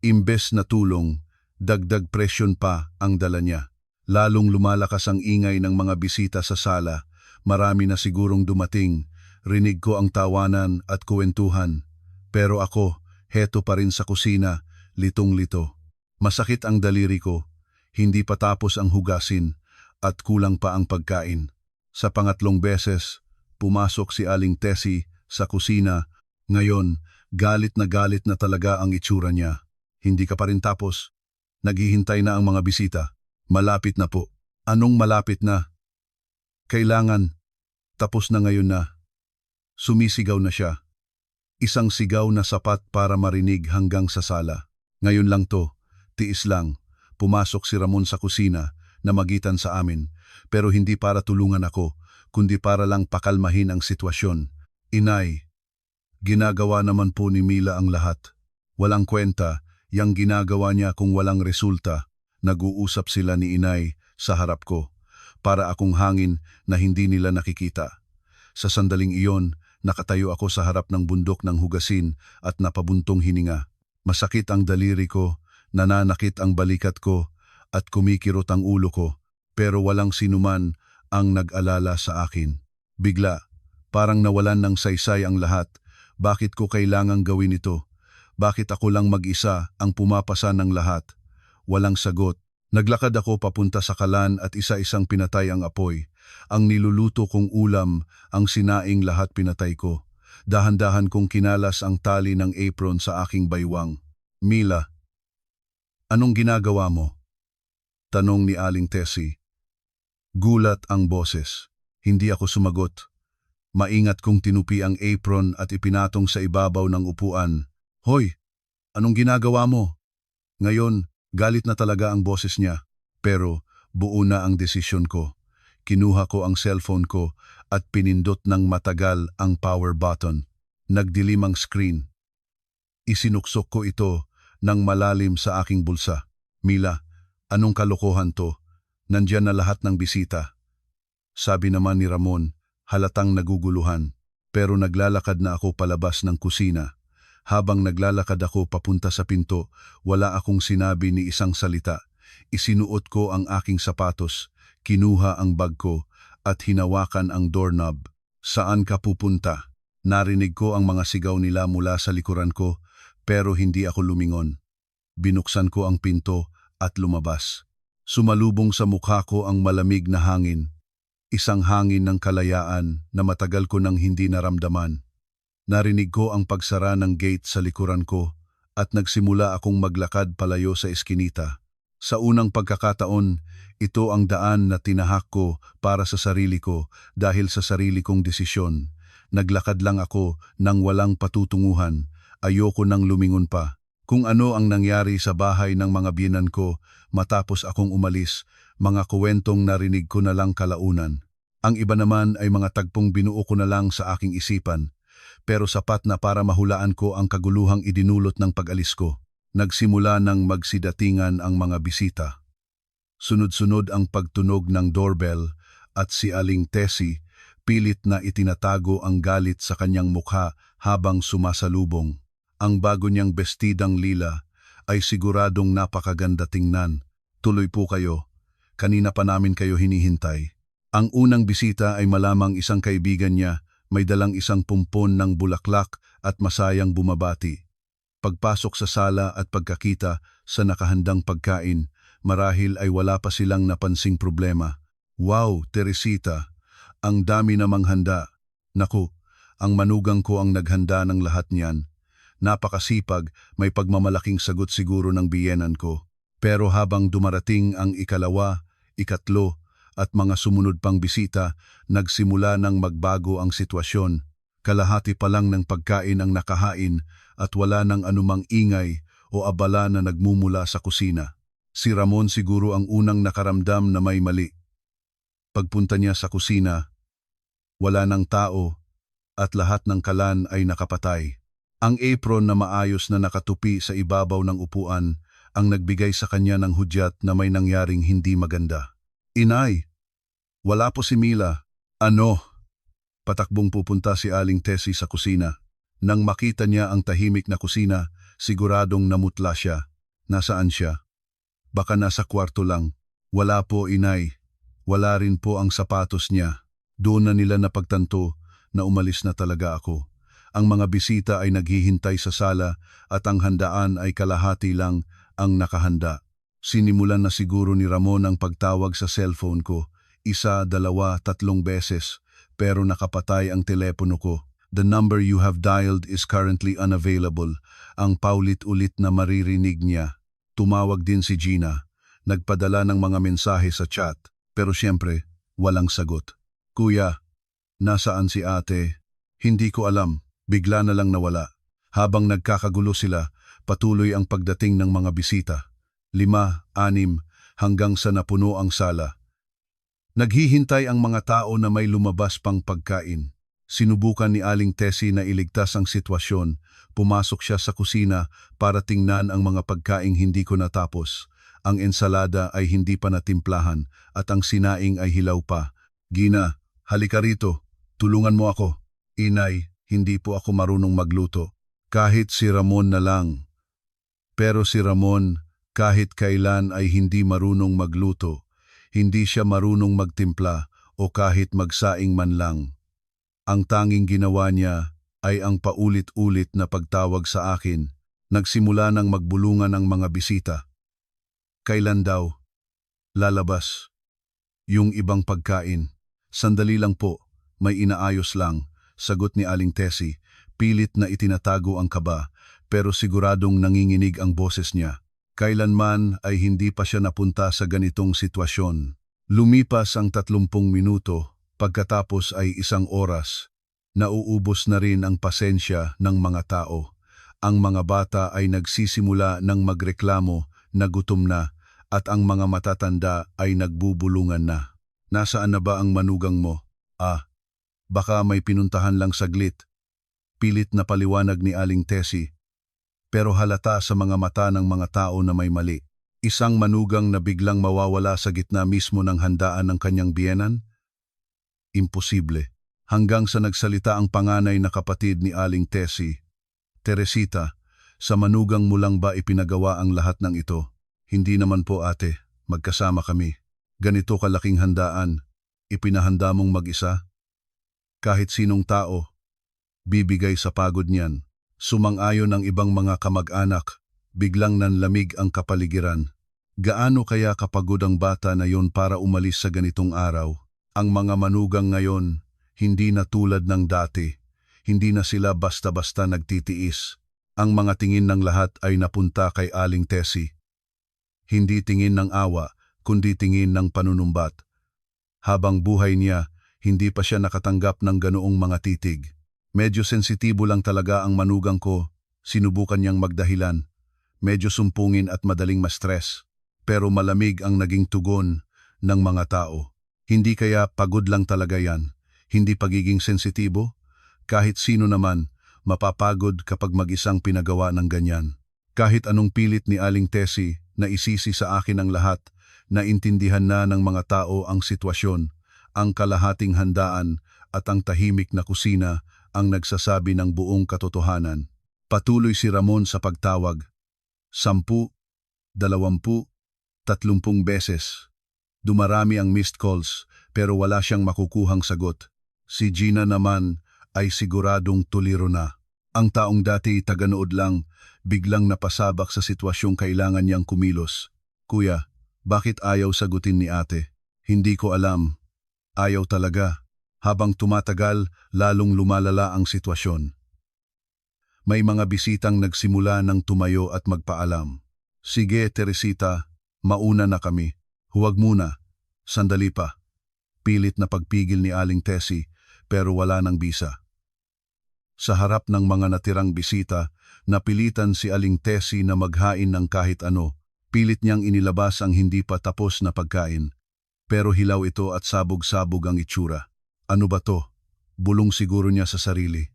Imbes na tulong, dagdag presyon pa ang dala niya. Lalong lumalakas ang ingay ng mga bisita sa sala. Marami na sigurong dumating. Rinig ko ang tawanan at kuwentuhan. Pero ako, heto pa rin sa kusina. Litong-lito. Masakit ang daliri ko, hindi pa tapos ang hugasin at kulang pa ang pagkain. Sa pangatlong beses, pumasok si Aling Tessie sa kusina. Ngayon, galit na talaga ang itsura niya. Hindi ka pa rin tapos? Naghihintay na ang mga bisita. Malapit na po. Anong malapit na? Kailangan. Tapos na ngayon na. Sumisigaw na siya. Isang sigaw na sapat para marinig hanggang sa sala. Ngayon lang to, tiis lang. Pumasok si Ramon sa kusina na magitan sa amin, pero hindi para tulungan ako, kundi para lang pakalmahin ang sitwasyon. Inay, ginagawa naman po ni Mila ang lahat. Walang kwenta, yang ginagawa niya kung walang resulta. Nag-uusap sila ni Inay sa harap ko, para akong hangin na hindi nila nakikita. Sa sandaling iyon, nakatayo ako sa harap ng bundok ng hugasin at napabuntong hininga. Masakit ang daliri ko, nananakit ang balikat ko, at kumikirot ang ulo ko, pero walang sinuman ang nag-alala sa akin. Bigla, parang nawalan ng saysay ang lahat. Bakit ko kailangang gawin ito? Bakit ako lang mag-isa ang pumapasa ng lahat? Walang sagot. Naglakad ako papunta sa kalan at isa-isang pinatay ang apoy. Ang niluluto kong ulam, ang sinaing lahat pinatay ko. Dahan-dahan kong kinalas ang tali ng apron sa aking baywang. Mila, Anong ginagawa mo? Tanong ni Aling Tessie. Gulat ang boses. Hindi ako sumagot. Maingat kong tinupi ang apron at ipinatong sa ibabaw ng upuan. Hoy, anong ginagawa mo? Ngayon, galit na talaga ang boses niya. Pero buo na ang desisyon ko. Kinuha ko ang cellphone ko at pinindot ng matagal ang power button. Nagdilim ang screen. Isinuksok ko ito ng malalim sa aking bulsa. Mila, anong kalokohan to? Nandyan na lahat ng bisita. Sabi naman ni Ramon, halatang naguguluhan. Pero naglalakad na ako palabas ng kusina. Habang naglalakad ako papunta sa pinto, wala akong sinabi ni isang salita. Isinuot ko ang aking sapatos, kinuha ang bag ko, at hinawakan ang doorknob. Saan ka pupunta? Narinig ko ang mga sigaw nila mula sa likuran ko, pero hindi ako lumingon. Binuksan ko ang pinto at lumabas. Sumalubong sa mukha ko ang malamig na hangin. Isang hangin ng kalayaan na matagal ko nang hindi naramdaman. Narinig ko ang pagsara ng gate sa likuran ko at nagsimula akong maglakad palayo sa eskinita. Sa unang pagkakataon, ito ang daan na tinahak ko para sa sarili ko dahil sa sarili kong desisyon. Naglakad lang ako nang walang patutunguhan. Ayoko nang lumingon pa. Kung ano ang nangyari sa bahay ng mga biyenan ko matapos akong umalis, mga kuwentong narinig ko na lang kalaunan. Ang iba naman ay mga tagpong binuo ko na lang sa aking isipan, pero sapat na para mahulaan ko ang kaguluhang idinulot ng pag-alis ko. Nagsimula ng magsidatingan ang mga bisita. Sunod-sunod ang pagtunog ng doorbell at si Aling Tessie pilit na itinatago ang galit sa kanyang mukha habang sumasalubong. Ang bago niyang bestidang lila ay siguradong napakaganda tingnan. Tuloy po kayo. Kanina pa namin kayo hinihintay. Ang unang bisita ay malamang isang kaibigan niya, may dalang isang pumpon ng bulaklak at masayang bumabati. Pagpasok sa sala at pagkakita sa nakahandang pagkain, marahil ay wala pa silang napansing problema. Wow, Teresita, ang dami namang handa. Naku, ang manugang ko ang naghanda ng lahat niyan. Napakasipag, may pagmamalaking sagot siguro ng biyenan ko. Pero habang dumarating ang ikalawa, ikatlo, at mga sumunod pang bisita, nagsimula ng magbago ang sitwasyon. Kalahati pa lang ng pagkain ang nakahain at wala nang anumang ingay o abala na nagmumula sa kusina. Si Ramon siguro ang unang nakaramdam na may mali. Pagpunta niya sa kusina, wala nang tao at lahat ng kalan ay nakapatay. Ang apron na maayos na nakatupi sa ibabaw ng upuan ang nagbigay sa kanya ng hudyat na may nangyaring hindi maganda. Inay, wala po si Mila. Ano? Patakbong pupunta si Aling Tessie sa kusina. Nang makita niya ang tahimik na kusina, siguradong namutla siya. Nasaan siya? Baka nasa kwarto lang. Wala po, Inay. Wala rin po ang sapatos niya. Doon na nila napagtanto na umalis na talaga ako. Ang mga bisita ay naghihintay sa sala at ang handaan ay kalahati lang ang nakahanda. Sinimulan na siguro ni Ramon ang pagtawag sa cellphone ko. 1, 2, 3 beses, pero nakapatay ang telepono ko. The number you have dialed is currently unavailable. Ang paulit-ulit na maririnig niya. Tumawag din si Gina. Nagpadala ng mga mensahe sa chat, pero siyempre, walang sagot. Kuya, nasaan si ate? Hindi ko alam. Bigla na lang nawala. Habang nagkakagulo sila, patuloy ang pagdating ng mga bisita. 5, 6, hanggang sa napuno ang sala. Naghihintay ang mga tao na may lumabas pang pagkain. Sinubukan ni Aling Tessie na iligtas ang sitwasyon. Pumasok siya sa kusina para tingnan ang mga pagkaing hindi ko natapos. Ang ensalada ay hindi pa natimplahan at ang sinaing ay hilaw pa. Gina, halika rito. Tulungan mo ako. Inay, hindi po ako marunong magluto. Kahit si Ramon na lang. Pero si Ramon, kahit kailan ay hindi marunong magluto. Hindi siya marunong magtimpla o kahit magsaing man lang. Ang tanging ginawa niya ay ang paulit-ulit na pagtawag sa akin. Nagsimula ng magbulungan ang mga bisita. Kailan daw? Lalabas. Yung ibang pagkain. Sandali lang po, may inaayos lang. Sagot ni Aling Tessie, pilit na itinatago ang kaba, pero siguradong nanginginig ang boses niya. Kailanman ay hindi pa siya napunta sa ganitong sitwasyon. Lumipas ang 30 minuto, pagkatapos ay 1 oras. Nauubos na rin ang pasensya ng mga tao. Ang mga bata ay nagsisimula ng magreklamo na gutom na at ang mga matatanda ay nagbubulungan na. Nasaan na ba ang manugang mo? Baka may pinuntahan lang saglit. Pilit na paliwanag ni Aling Tessie. Pero halata sa mga mata ng mga tao na may mali. Isang manugang na biglang mawawala sa gitna mismo ng handaan ng kanyang biyenan? Imposible. Hanggang sa nagsalita ang panganay na kapatid ni Aling Tessie. Teresita, sa manugang mo lang ba ipinagawa ang lahat ng ito? Hindi naman po ate, magkasama kami. Ganito kalaking handaan, ipinahanda mong mag-isa? Kahit sinong tao, bibigay sa pagod niyan. Sumang-ayon ang ibang mga kamag-anak, biglang nanlamig ang kapaligiran. Gaano kaya kapagod ang bata na yon para umalis sa ganitong araw? Ang mga manugang ngayon, hindi na tulad ng dati. Hindi na sila basta-basta nagtitiis. Ang mga tingin ng lahat ay napunta kay Aling Tessie. Hindi tingin ng awa, kundi tingin ng panunumbat. Habang buhay niya, hindi pa siya nakatanggap ng ganoong mga titig. Medyo sensitibo lang talaga ang manugang ko, sinubukan niyang magdahilan. Medyo sumpungin at madaling ma-stress. Pero malamig ang naging tugon ng mga tao. Hindi kaya pagod lang talaga yan? Hindi pagiging sensitibo? Kahit sino naman, mapapagod kapag mag-isang pinagawa ng ganyan. Kahit anong pilit ni Aling Tessie na isisi sa akin ang lahat, naintindihan na ng mga tao ang sitwasyon, ang kalahating handaan at ang tahimik na kusina ang nagsasabi ng buong katotohanan. Patuloy si Ramon sa pagtawag. 10, 20, 30 beses. Dumarami ang missed calls pero wala siyang makukuhang sagot. Si Gina naman ay siguradong tuliro na. Ang taong dati taganood lang, biglang napasabak sa sitwasyong kailangan niyang kumilos. Kuya, bakit ayaw sagutin ni ate? Hindi ko alam. Ayaw talaga. Habang tumatagal, lalong lumalala ang sitwasyon. May mga bisitang nagsimula ng tumayo at magpaalam. Sige, Teresita, mauna na kami. Huwag muna. Sandali pa. Pilit na pagpigil ni Aling Tessie, pero wala nang bisa. Sa harap ng mga natirang bisita, napilitan si Aling Tessie na maghain ng kahit ano. Pilit niyang inilabas ang hindi pa tapos na pagkain. Pero hilaw ito at sabog-sabog ang itsura. Ano ba to? Bulong siguro niya sa sarili.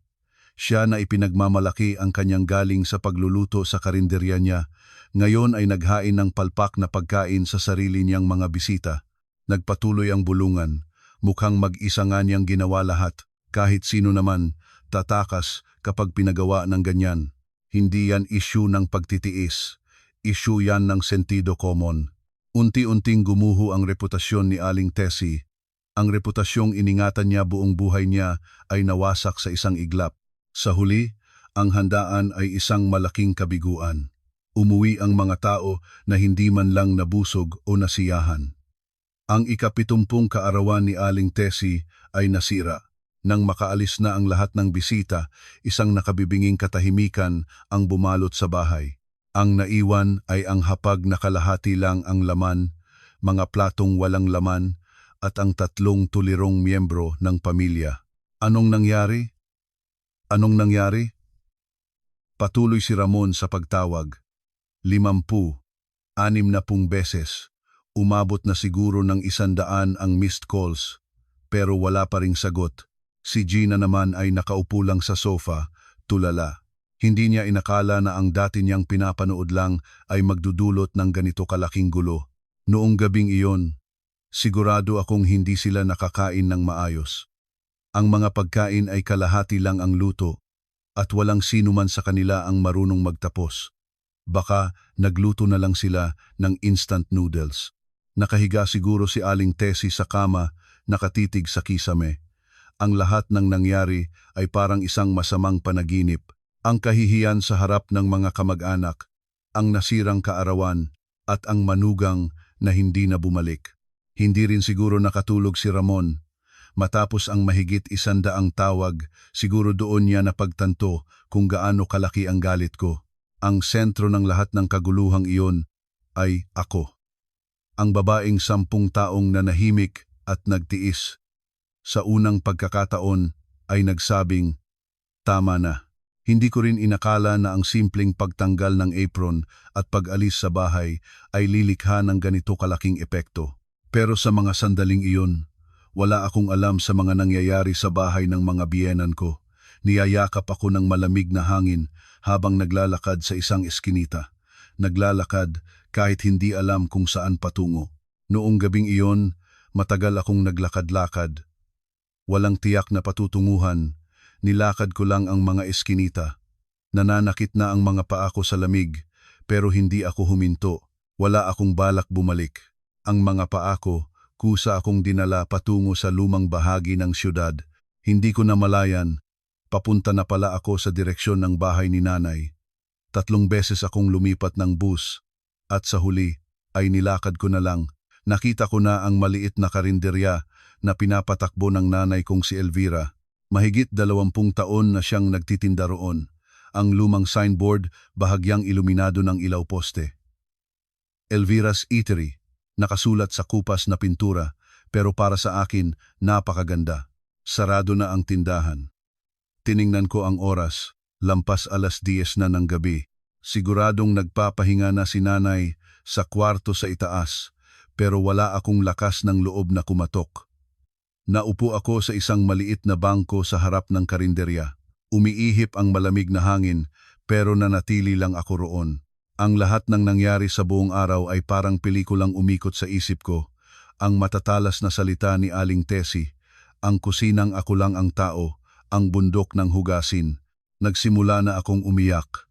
Siya na ipinagmamalaki ang kanyang galing sa pagluluto sa karinderya niya, ngayon ay naghain ng palpak na pagkain sa sarili niyang mga bisita. Nagpatuloy ang bulungan, mukhang mag-isa nga niyang ginawa lahat. Kahit sino naman, tatakas kapag pinagawa ng ganyan. Hindi yan issue ng pagtitiis. Issue yan ng sentido common. Unti-unting gumuho ang reputasyon ni Aling Tessie. Ang reputasyong iningatan niya buong buhay niya ay nawasak sa isang iglap. Sa huli, ang handaan ay isang malaking kabiguan. Umuwi ang mga tao na hindi man lang nabusog o nasiyahan. Ang ika-70 kaarawan ni Aling Tessie ay nasira. Nang makaalis na ang lahat ng bisita, isang nakabibinging katahimikan ang bumalot sa bahay. Ang naiwan ay ang hapag na kalahati lang ang laman, mga platong walang laman, at ang 3 tulirong miyembro ng pamilya. Anong nangyari? Anong nangyari? Patuloy si Ramon sa pagtawag. 50, 60 beses. Umabot na siguro ng 100 ang missed calls, pero wala pa ring sagot. Si Gina naman ay nakaupo lang sa sofa, tulala. Hindi niya inakala na ang dati niyang pinapanood lang ay magdudulot ng ganito kalaking gulo. Noong gabing iyon, sigurado akong hindi sila nakakain ng maayos. Ang mga pagkain ay kalahati lang ang luto at walang sino man sa kanila ang marunong magtapos. Baka nagluto na lang sila ng instant noodles. Nakahiga siguro si Aling Tessie sa kama, nakatitig sa kisame. Ang lahat ng nangyari ay parang isang masamang panaginip. Ang kahihiyan sa harap ng mga kamag-anak, ang nasirang kaarawan at ang manugang na hindi na bumalik. Hindi rin siguro nakatulog si Ramon. Matapos ang mahigit 100 tawag, siguro doon niya napagtanto kung gaano kalaki ang galit ko. Ang sentro ng lahat ng kaguluhang iyon ay ako. Ang babaeng 10 taong nanahimik at nagtiis. Sa unang pagkakataon ay nagsabing, "Tama na." Hindi ko rin inakala na ang simpleng pagtanggal ng apron at pag-alis sa bahay ay lilikha ng ganito kalaking epekto. Pero sa mga sandaling iyon, wala akong alam sa mga nangyayari sa bahay ng mga biyenan ko. Niyayakap ako ng malamig na hangin habang naglalakad sa isang eskinita. Naglalakad kahit hindi alam kung saan patungo. Noong gabing iyon, matagal akong naglakad-lakad. Walang tiyak na patutunguhan. Nilakad ko lang ang mga eskinita. Nananakit na ang mga paa ko sa lamig, pero hindi ako huminto. Wala akong balak bumalik. Ang mga paa ko, kusa akong dinala patungo sa lumang bahagi ng siyudad. Hindi ko namalayan, papunta na pala ako sa direksyon ng bahay ni nanay. 3 beses akong lumipat ng bus, at sa huli ay nilakad ko na lang. Nakita ko na ang maliit na karinderya na pinapatakbo ng nanay kong si Elvira. Mahigit 20 taon na siyang nagtitinda roon. Ang lumang signboard bahagyang iluminado ng ilaw poste. Elvira's Eatery, nakasulat sa kupas na pintura, pero para sa akin napakaganda. Sarado na ang tindahan. Tiningnan ko ang oras, lampas 10:00 na ng gabi. Siguradong nagpapahinga na si nanay sa kwarto sa itaas, pero wala akong lakas ng loob na kumatok. Naupo ako sa isang maliit na bangko sa harap ng karinderya. Umiihip ang malamig na hangin, pero nanatili lang ako roon. Ang lahat ng nangyari sa buong araw ay parang pelikulang umikot sa isip ko. Ang matatalas na salita ni Aling Tessie, ang kusinang ako lang ang tao, ang bundok ng hugasin. Nagsimula na akong umiyak.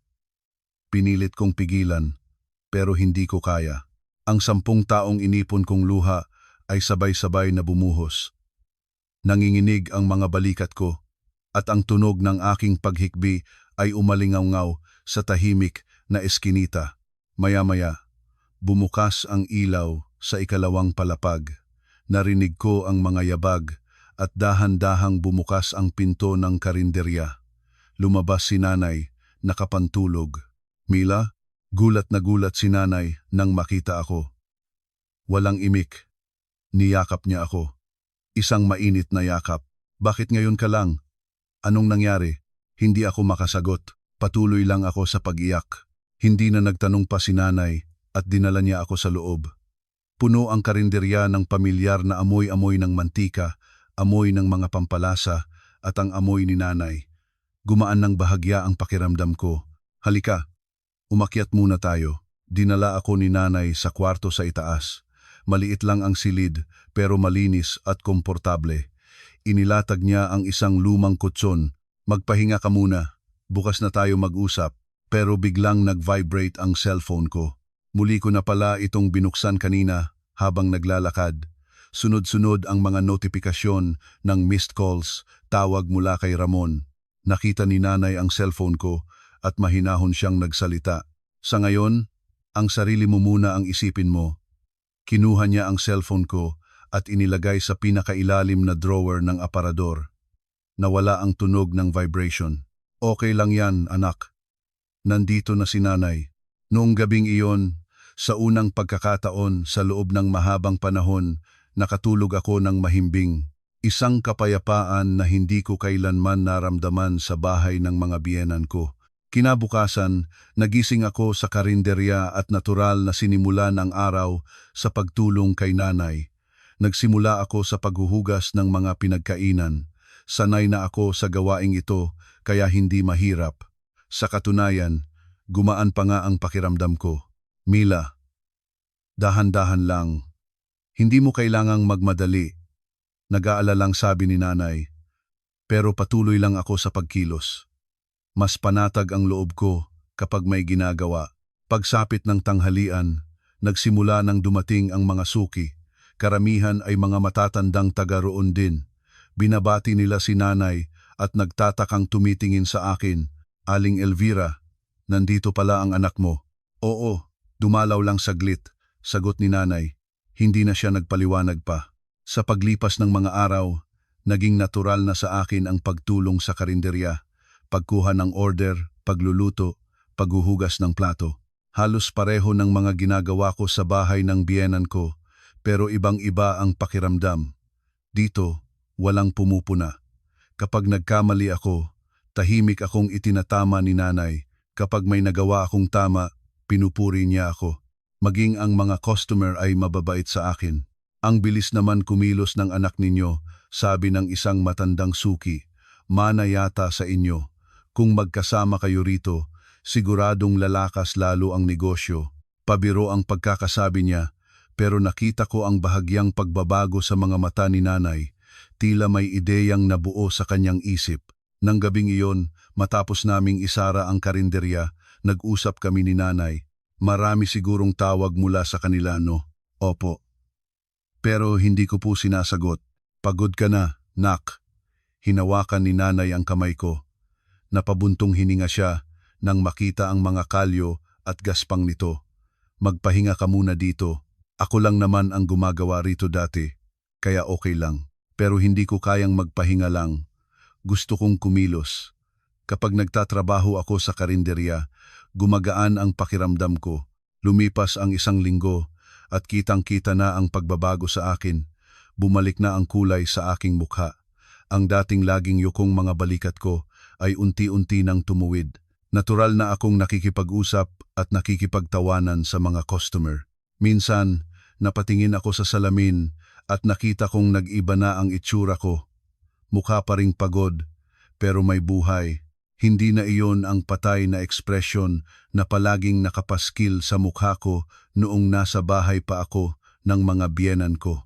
Pinilit kong pigilan, pero hindi ko kaya. Ang 10 taong inipon kong luha ay sabay-sabay na bumuhos. Nanginginig ang mga balikat ko, at ang tunog ng aking paghikbi ay umalingaw-ngaw sa tahimik na eskinita. Maya-maya, bumukas ang ilaw sa ikalawang palapag. Narinig ko ang mga yabag at dahan-dahang bumukas ang pinto ng karinderya. Lumabas si nanay, nakapantulog. "Mila?" Gulat na gulat si nanay nang makita ako. Walang imik. Niyakap niya ako. Isang mainit na yakap. "Bakit ngayon ka lang? Anong nangyari?" Hindi ako makasagot. Patuloy lang ako sa pag-iyak. Hindi na nagtanong pa si nanay at dinala niya ako sa loob. Puno ang karinderya ng pamilyar na amoy-amoy ng mantika, amoy ng mga pampalasa at ang amoy ni nanay. Gumaan ng bahagya ang pakiramdam ko. "Halika, umakyat muna tayo." Dinala ako ni nanay sa kwarto sa itaas. Maliit lang ang silid pero malinis at komportable. Inilatag niya ang isang lumang kutson. "Magpahinga ka muna. Bukas na tayo mag-usap." Pero biglang nag-vibrate ang cellphone ko. Muli ko na pala itong binuksan kanina habang naglalakad. Sunod-sunod ang mga notifikasyon ng missed calls, tawag mula kay Ramon. Nakita ni nanay ang cellphone ko at mahinahon siyang nagsalita. "Sa ngayon, ang sarili mo muna ang isipin mo." Kinuha niya ang cellphone ko at inilagay sa pinakailalim na drawer ng aparador. Nawala ang tunog ng vibration. "Okay lang yan, anak. Nandito na si nanay." Noong gabing iyon, sa unang pagkakataon sa loob ng mahabang panahon, nakatulog ako ng mahimbing. Isang kapayapaan na hindi ko kailanman naramdaman sa bahay ng mga biyenan ko. Kinabukasan, nagising ako sa karinderya at natural na sinimulan ang araw sa pagtulong kay nanay. Nagsimula ako sa paghuhugas ng mga pinagkainan. Sanay na ako sa gawaing ito kaya hindi mahirap. Sa katunayan, gumaan pa nga ang pakiramdam ko. "Mila, dahan-dahan lang. Hindi mo kailangang magmadali." Nag-aalalang sabi ni nanay. Pero patuloy lang ako sa pagkilos. Mas panatag ang loob ko kapag may ginagawa. Pagsapit ng tanghalian, nagsimula nang dumating ang mga suki. Karamihan ay mga matatandang taga roon din. Binabati nila si nanay at nagtatakang tumitingin sa akin. "Aling Elvira, nandito pala ang anak mo." "Oo, dumalaw lang saglit," sagot ni nanay. Hindi na siya nagpaliwanag pa. Sa paglipas ng mga araw, naging natural na sa akin ang pagtulong sa karinderya. Pagkuha ng order, pagluluto, paghuhugas ng plato. Halos pareho ng mga ginagawa ko sa bahay ng biyenan ko, pero ibang-iba ang pakiramdam. Dito, walang pumupuna. Kapag nagkamali ako, tahimik akong itinatama ni nanay. Kapag may nagawa akong tama, pinupuri niya ako. Maging ang mga customer ay mababait sa akin. Ang bilis naman kumilos ng anak ninyo, sabi ng isang matandang suki. Mana yata sa inyo. Kung magkasama kayo rito, siguradong lalakas lalo ang negosyo. Pabiro ang pagkakasabi niya, pero nakita ko ang bahagyang pagbabago sa mga mata ni nanay. Tila may ideyang nabuo sa kanyang isip. Nang gabing iyon, matapos naming isara ang karinderya, nag-usap kami ni nanay. Marami sigurong tawag mula sa kanila, no? Opo. Pero hindi ko po sinasagot. Pagod ka na, nak. Hinawakan ni nanay ang kamay ko. Napabuntong hininga siya nang makita ang mga kalyo at gaspang nito. Magpahinga ka muna dito. Ako lang naman ang gumagawa rito dati, kaya okay lang. Pero hindi ko kayang magpahinga lang. Gusto kong kumilos. Kapag nagtatrabaho ako sa karinderya, gumagaan ang pakiramdam ko. Lumipas ang 1 linggo at kitang-kita na ang pagbabago sa akin. Bumalik na ang kulay sa aking mukha. Ang dating laging yukong mga balikat ko ay unti-unti nang tumuwid. Natural na akong nakikipag-usap at nakikipagtawanan sa mga customer. Minsan, napatingin ako sa salamin at nakita kong nag-iba na ang itsura ko. Mukha pa ring pagod, pero may buhay. Hindi na iyon ang patay na ekspresyon na palaging nakapaskil sa mukha ko noong nasa bahay pa ako ng mga biyenan ko.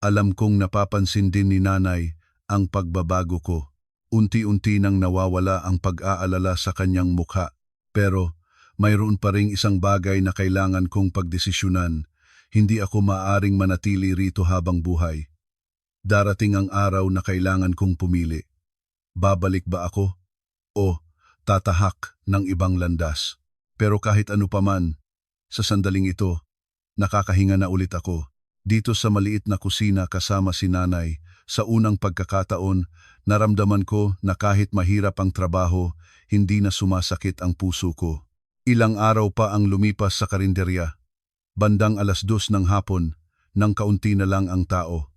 Alam kong napapansin din ni nanay ang pagbabago ko. Unti-unti nang nawawala ang pag-aalala sa kanyang mukha. Pero mayroon pa ring isang bagay na kailangan kong pagdesisyunan. Hindi ako maaring manatili rito habang buhay. Darating ang araw na kailangan kong pumili. Babalik ba ako? O tatahak ng ibang landas? Pero kahit ano paman, sa sandaling ito, nakakahinga na ulit ako. Dito sa maliit na kusina kasama si nanay, sa unang pagkakataon, naramdaman ko na kahit mahirap ang trabaho, hindi na sumasakit ang puso ko. Ilang araw pa ang lumipas sa karinderya. Bandang 2:00 ng hapon, nang kaunti na lang ang tao.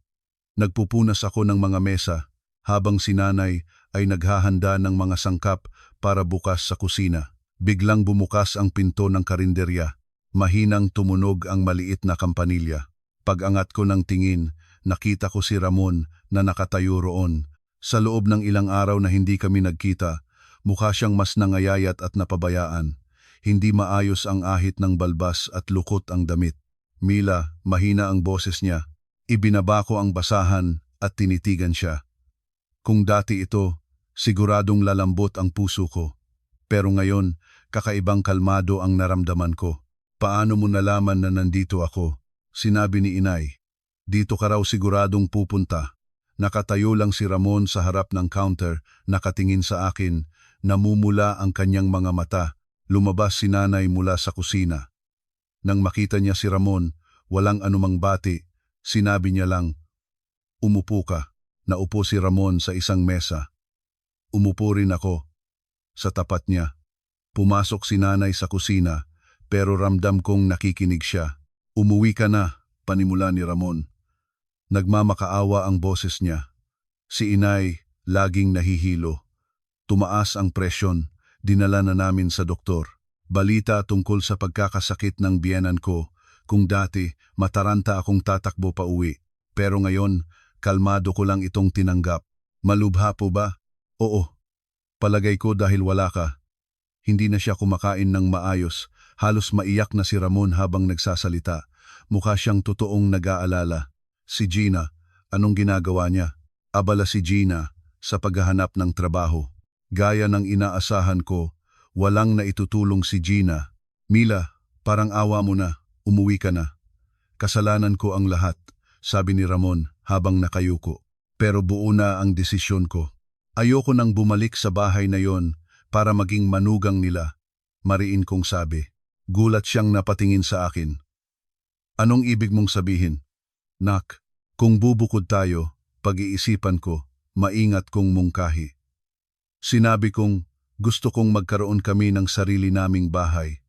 Nagpupunas ako ng mga mesa, habang si nanay ay naghahanda ng mga sangkap para bukas sa kusina. Biglang bumukas ang pinto ng karinderya. Mahinang tumunog ang maliit na kampanilya. Pag-angat ko ng tingin, nakita ko si Ramon na nakatayo roon. Sa loob ng ilang araw na hindi kami nagkita, mukha siyang mas nangayayat at napabayaan. Hindi maayos ang ahit ng balbas at lukot ang damit. Mila, mahina ang boses niya. Ibinaba ko ang basahan at tinitigan siya. Kung dati ito, siguradong lalambot ang puso ko. Pero ngayon, kakaibang kalmado ang naramdaman ko. Paano mo nalaman na nandito ako? Sinabi ni inay. Dito ka raw siguradong pupunta. Nakatayo lang si Ramon sa harap ng counter, nakatingin sa akin, namumula ang kanyang mga mata. Lumabas si nanay mula sa kusina. Nang makita niya si Ramon, walang anumang bati, sinabi niya lang, "Umupo ka." Naupo si Ramon sa isang mesa. Umupo rin ako. Sa tapat niya. Pumasok si nanay sa kusina, pero ramdam kong nakikinig siya. "Umuwi ka na," panimula ni Ramon. Nagmamakaawa ang boses niya. Si inay, laging nahihilo. Tumaas ang presyon, dinala na namin sa doktor. Balita tungkol sa pagkakasakit ng biyenan ko. Kung dati, mataranta akong tatakbo pa uwi. Pero ngayon, kalmado ko lang itong tinanggap. Malubha po ba? Oo. Palagay ko dahil wala ka. Hindi na siya kumakain ng maayos. Halos maiyak na si Ramon habang nagsasalita. Mukha siyang totoong nag-aalala. Si Gina, anong ginagawa niya? Abala si Gina sa paghahanap ng trabaho. Gaya ng inaasahan ko, walang naitutulong si Gina. "Mila, parang awa mo na, umuwi ka na." "Kasalanan ko ang lahat," sabi ni Ramon habang nakayuko. Pero buo na ang desisyon ko. Ayoko nang bumalik sa bahay na yon para maging manugang nila. Mariin kong sabi. Gulat siyang napatingin sa akin. "Anong ibig mong sabihin?" "Nak, kung bubukod tayo, pag-iisipan ko, maingat kong mungkahi. Sinabi kong gusto kong magkaroon kami ng sarili naming bahay.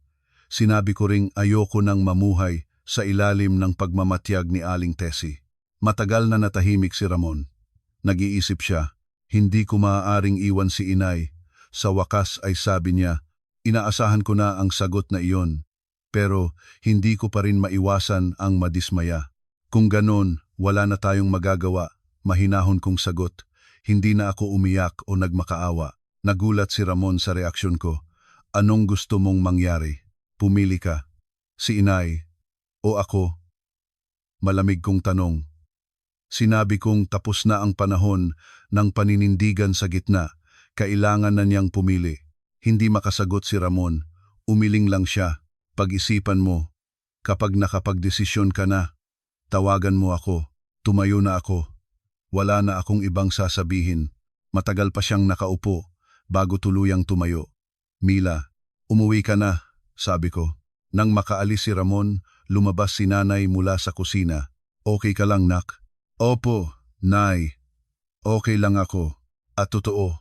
Sinabi ko ring ayoko nang mamuhay sa ilalim ng pagmamatyag ni Aling Tessie. Matagal na natahimik si Ramon. Nag-iisip siya, hindi ko maaaring iwan si inay. Sa wakas ay sabi niya, inaasahan ko na ang sagot na iyon. Pero hindi ko pa rin maiwasan ang madismaya. Kung ganon, wala na tayong magagawa. Mahinahon kong sagot. Hindi na ako umiyak o nagmakaawa. Nagulat si Ramon sa reaksyon ko. Anong gusto mong mangyari? Pumili ka. Si inay o ako? Malamig kong tanong. Sinabi kong tapos na ang panahon ng paninindigan sa gitna. Kailangan na niyang pumili. Hindi makasagot si Ramon. Umiling lang siya. Pag-isipan mo. Kapag nakapagdesisyon ka na, tawagan mo ako. Tumayo na ako. Wala na akong ibang sasabihin. Matagal pa siyang nakaupo bago tuluyang tumayo. Mila, umuwi ka na, sabi ko. Nang makaalis si Ramon, lumabas si nanay mula sa kusina. Okay ka lang, nak? Opo, nay. Okay lang ako. At totoo,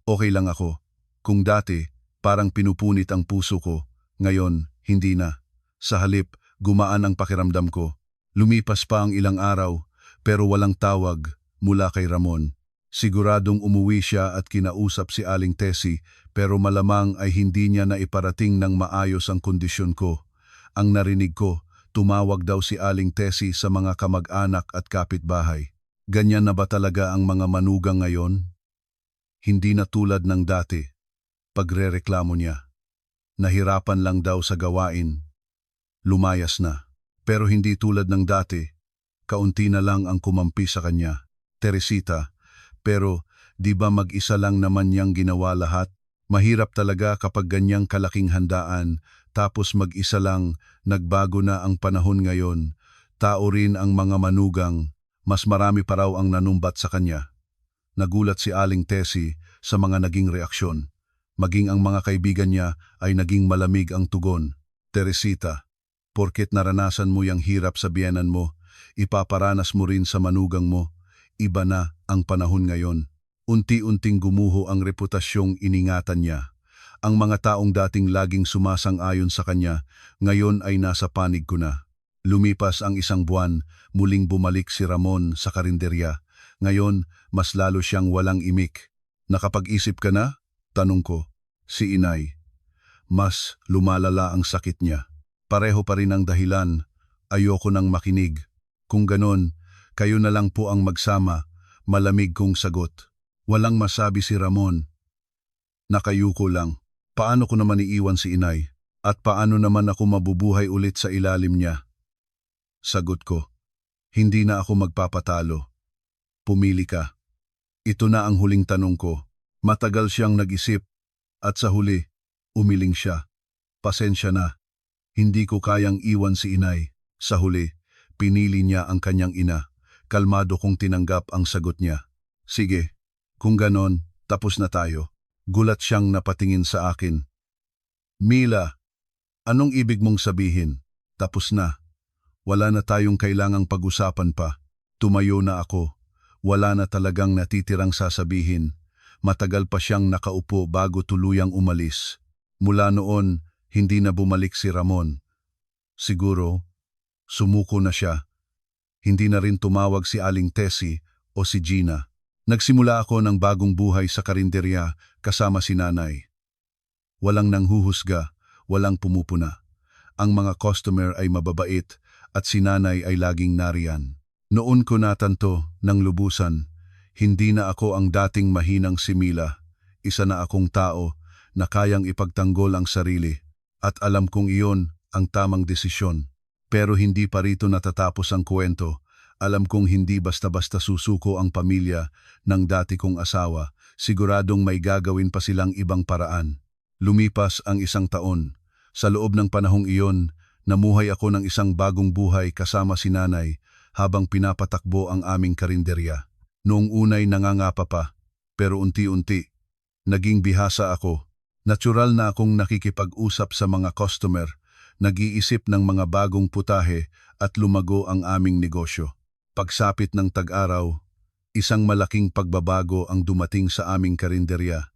okay lang ako. Kung dati, parang pinupunit ang puso ko. Ngayon, hindi na. Sa halip, gumaan ang pakiramdam ko. Lumipas pa ang ilang araw, pero walang tawag mula kay Ramon. Siguradong umuwi siya at kinausap si Aling Tessie, pero malamang ay hindi niya na iparating ng maayos ang kondisyon ko. Ang narinig ko, tumawag daw si Aling Tessie sa mga kamag-anak at kapitbahay. Ganyan na ba talaga ang mga manugang ngayon? Hindi na tulad ng dati. Pagrereklamo niya. Nahirapan lang daw sa gawain. Lumayas na. Pero hindi tulad ng dati. Kaunti na lang ang kumampi sa kanya. Teresita, pero di ba mag-isa lang naman niyang ginawa lahat? Mahirap talaga kapag ganyang kalaking handaan, tapos mag-isa lang, nagbago na ang panahon ngayon. Tao rin ang mga manugang, mas marami pa raw ang nanumbat sa kanya. Nagulat si Aling Tessie sa mga naging reaksyon. Maging ang mga kaibigan niya ay naging malamig ang tugon. Teresita, porket naranasan mo yang hirap sa biyenan mo, ipaparanas mo rin sa manugang mo. Iba na ang panahon ngayon. Unti-unting gumuho ang reputasyong iningatan niya. Ang mga taong dating laging sumasang-ayon sa kanya, ngayon ay nasa panig ko na. Lumipas ang isang buwan, muling bumalik si Ramon sa karinderya. Ngayon, mas lalo siyang walang imik. Nakapag-isip ka na? Tanong ko. Si inay. Mas lumalala ang sakit niya. Pareho pa rin ang dahilan. Ayoko nang makinig. Kung ganon, kayo na lang po ang magsama. Malamig kong sagot. Walang masabi si Ramon. Nakayuko lang. Paano ko naman iiwan si inay? At paano naman ako mabubuhay ulit sa ilalim niya? Sagot ko. Hindi na ako magpapatalo. Pumili ka. Ito na ang huling tanong ko. Matagal siyang nag-isip. At sa huli, umiling siya. Pasensya na. Hindi ko kayang iwan si inay. Sa huli, pinili niya ang kanyang ina. Kalmado kong tinanggap ang sagot niya. Sige, kung ganon, tapos na tayo. Gulat siyang napatingin sa akin. Mila, anong ibig mong sabihin? Tapos na. Wala na tayong kailangang pag-usapan pa. Tumayo na ako. Wala na talagang natitirang sasabihin. Matagal pa siyang nakaupo bago tuluyang umalis. Mula noon, hindi na bumalik si Ramon. Siguro, sumuko na siya. Hindi na rin tumawag si Aling Tessie o si Gina. Nagsimula ako ng bagong buhay sa karinderya kasama si nanay. Walang nanghuhusga, walang pumupuna. Ang mga customer ay mababait at si nanay ay laging nariyan. Noon ko natanto ng lubusan, hindi na ako ang dating mahinang si Mila. Isa na akong tao na kayang ipagtanggol ang sarili at alam kong iyon ang tamang desisyon. Pero hindi pa rito natatapos ang kwento. Alam kong hindi basta-basta susuko ang pamilya ng dati kong asawa. Siguradong may gagawin pa silang ibang paraan. Lumipas ang isang taon. Sa loob ng panahong iyon, namuhay ako ng isang bagong buhay kasama si nanay habang pinapatakbo ang aming karinderya. Noong unay nangangapa pa, pero unti-unti, naging bihasa ako. Natural na akong nakikipag-usap sa mga customer, nag-iisip ng mga bagong putahe at lumago ang aming negosyo. Pagsapit ng tag-araw, isang malaking pagbabago ang dumating sa aming karinderya.